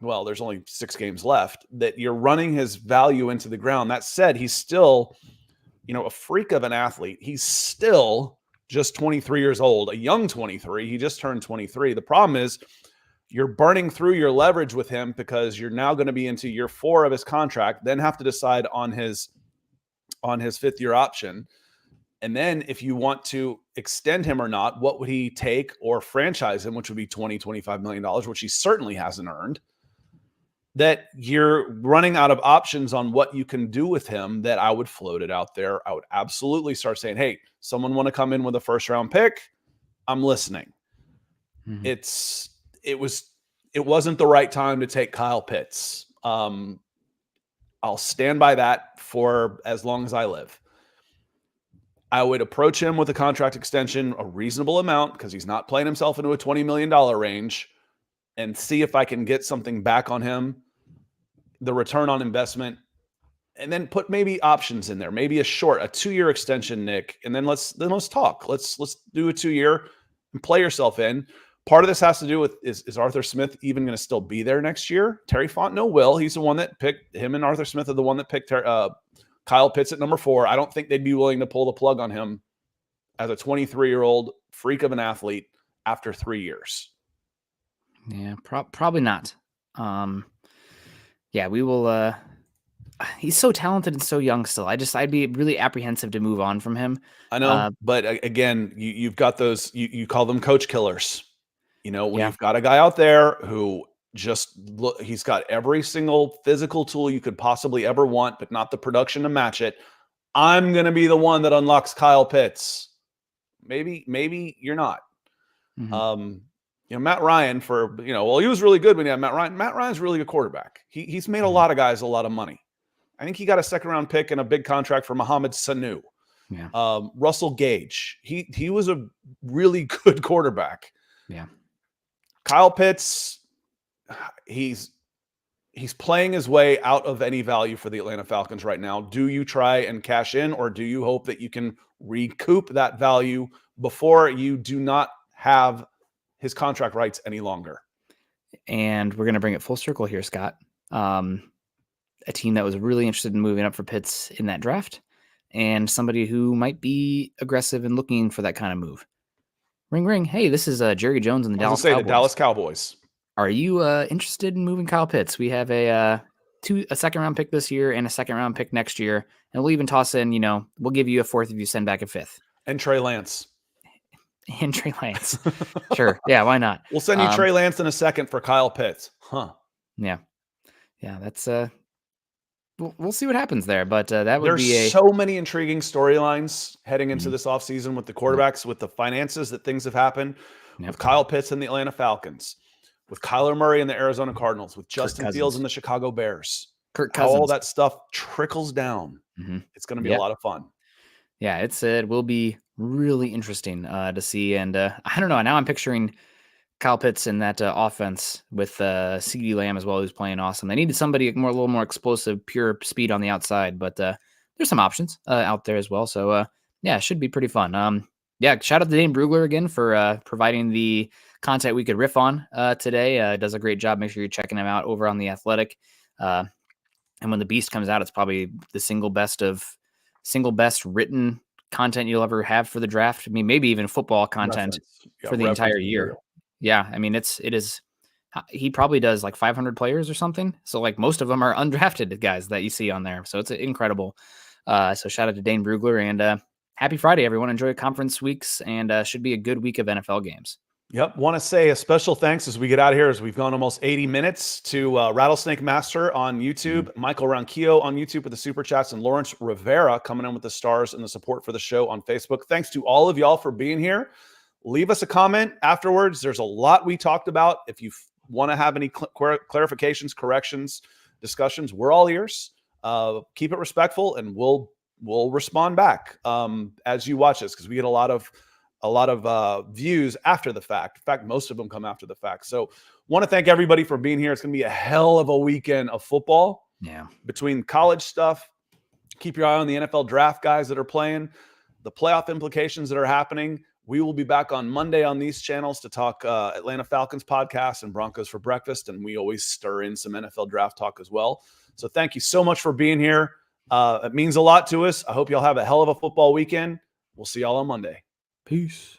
there's only 6 games left, that you're running his value into the ground. That said, he's still a freak of an athlete. He's still just 23 years old, a young 23. He just turned 23. The problem is you're burning through your leverage with him because you're now going to be into year 4 of his contract, then have to decide on his 5th-year option. And then if you want to extend him or not, what would he take, or franchise him, which would be $20-25 million, which he certainly hasn't earned. That you're running out of options on what you can do with him, that I would float it out there. I would absolutely start saying, hey, someone want to come in with a 1st-round pick? I'm listening. Mm-hmm. It wasn't the right time to take Kyle Pitts. I'll stand by that for as long as I live. I would approach him with a contract extension, a reasonable amount, because he's not playing himself into a $20 million range, and see if I can get something back on him, the return on investment, and then put maybe options in there, maybe a 2-year extension, Nick, and then let's talk. Let's do a 2-year and play yourself in. Part of this has to do with is Arthur Smith even going to still be there next year? Terry Fontenot will. He's the one that picked him, and Arthur Smith are the one that picked Kyle Pitts at number 4. I don't think they'd be willing to pull the plug on him as a 23-year-old freak of an athlete after 3 years. Yeah, probably not. Yeah, we will. He's so talented and so young still. I'd be really apprehensive to move on from him. I know, but again, you've got those. You call them coach killers. When you've got a guy out there who just he's got every single physical tool you could possibly ever want, but not the production to match it. I'm going to be the one that unlocks Kyle Pitts. Maybe you're not. Mm-hmm. Matt Ryan he was really good when he had Matt Ryan. Matt Ryan's a really good quarterback. He's made a lot of guys a lot of money. I think he got a 2nd-round pick and a big contract for Mohamed Sanu. Yeah. Russell Gage. He was a really good quarterback. Yeah. Kyle Pitts, he's playing his way out of any value for the Atlanta Falcons right now. Do you try and cash in, or do you hope that you can recoup that value before you do not have his contract rights any longer? And we're going to bring it full circle here, Scott. A team that was really interested in moving up for Pitts in that draft, and somebody who might be aggressive and looking for that kind of move. Ring, ring. Hey, this is Jerry Jones and the Dallas Cowboys. The Dallas Cowboys. Are you interested in moving Kyle Pitts? We have a 2nd-round pick this year and a 2nd-round pick next year, and we'll even toss in, we'll give you a 4th if you send back a 5th. And Trey Lance. Sure. Yeah, why not? We'll send you Trey Lance in a 2nd for Kyle Pitts. Huh. Yeah. Yeah, that's we'll see what happens there, but that would There's so many intriguing storylines heading into this offseason with the quarterbacks, with the finances that things have happened, with Kyle Pitts and the Atlanta Falcons, with Kyler Murray and the Arizona Cardinals, with Justin Fields and the Chicago Bears. Kirk Cousins. All that stuff trickles down. Mm-hmm. It's going to be a lot of fun. Yeah, it will be really interesting to see. And I don't know. Now I'm picturing Kyle Pitts in that offense with CeeDee Lamb as well, who's playing awesome. They needed somebody a little more explosive, pure speed on the outside, but there's some options out there as well. So it should be pretty fun. Shout out to Dane Brugler again for providing the content we could riff on today. Does a great job. Make sure you're checking him out over on The Athletic. And when the Beast comes out, it's probably the single best written content you'll ever have for the draft. I mean, maybe even football content for the entire year. Yeah, I mean, it is. He probably does like 500 players or something. So like most of them are undrafted guys that you see on there. So it's incredible. So shout out to Dane Brugler, and happy Friday, everyone. Enjoy conference weeks, and should be a good week of NFL games. Yep. Want to say a special thanks as we get out of here, as we've gone almost 80 minutes, to Rattlesnake Master on YouTube, Michael Ronquillo on YouTube with the Super Chats, and Lawrence Rivera coming in with the stars and the support for the show on Facebook. Thanks to all of y'all for being here. Leave us a comment afterwards. There's a lot we talked about. If you want to have any clarifications, corrections, discussions, we're all ears. Keep it respectful, and we'll respond back as you watch this, because we get a lot of views after the fact. In fact, most of them come after the fact. So want to thank everybody for being here. It's going to be a hell of a weekend of football. Yeah. Between college stuff, keep your eye on the NFL draft guys that are playing, the playoff implications that are happening. We will be back on Monday on these channels to talk Atlanta Falcons podcast and Broncos for breakfast. And we always stir in some NFL draft talk as well. So thank you so much for being here. It means a lot to us. I hope y'all have a hell of a football weekend. We'll see y'all on Monday. Peace.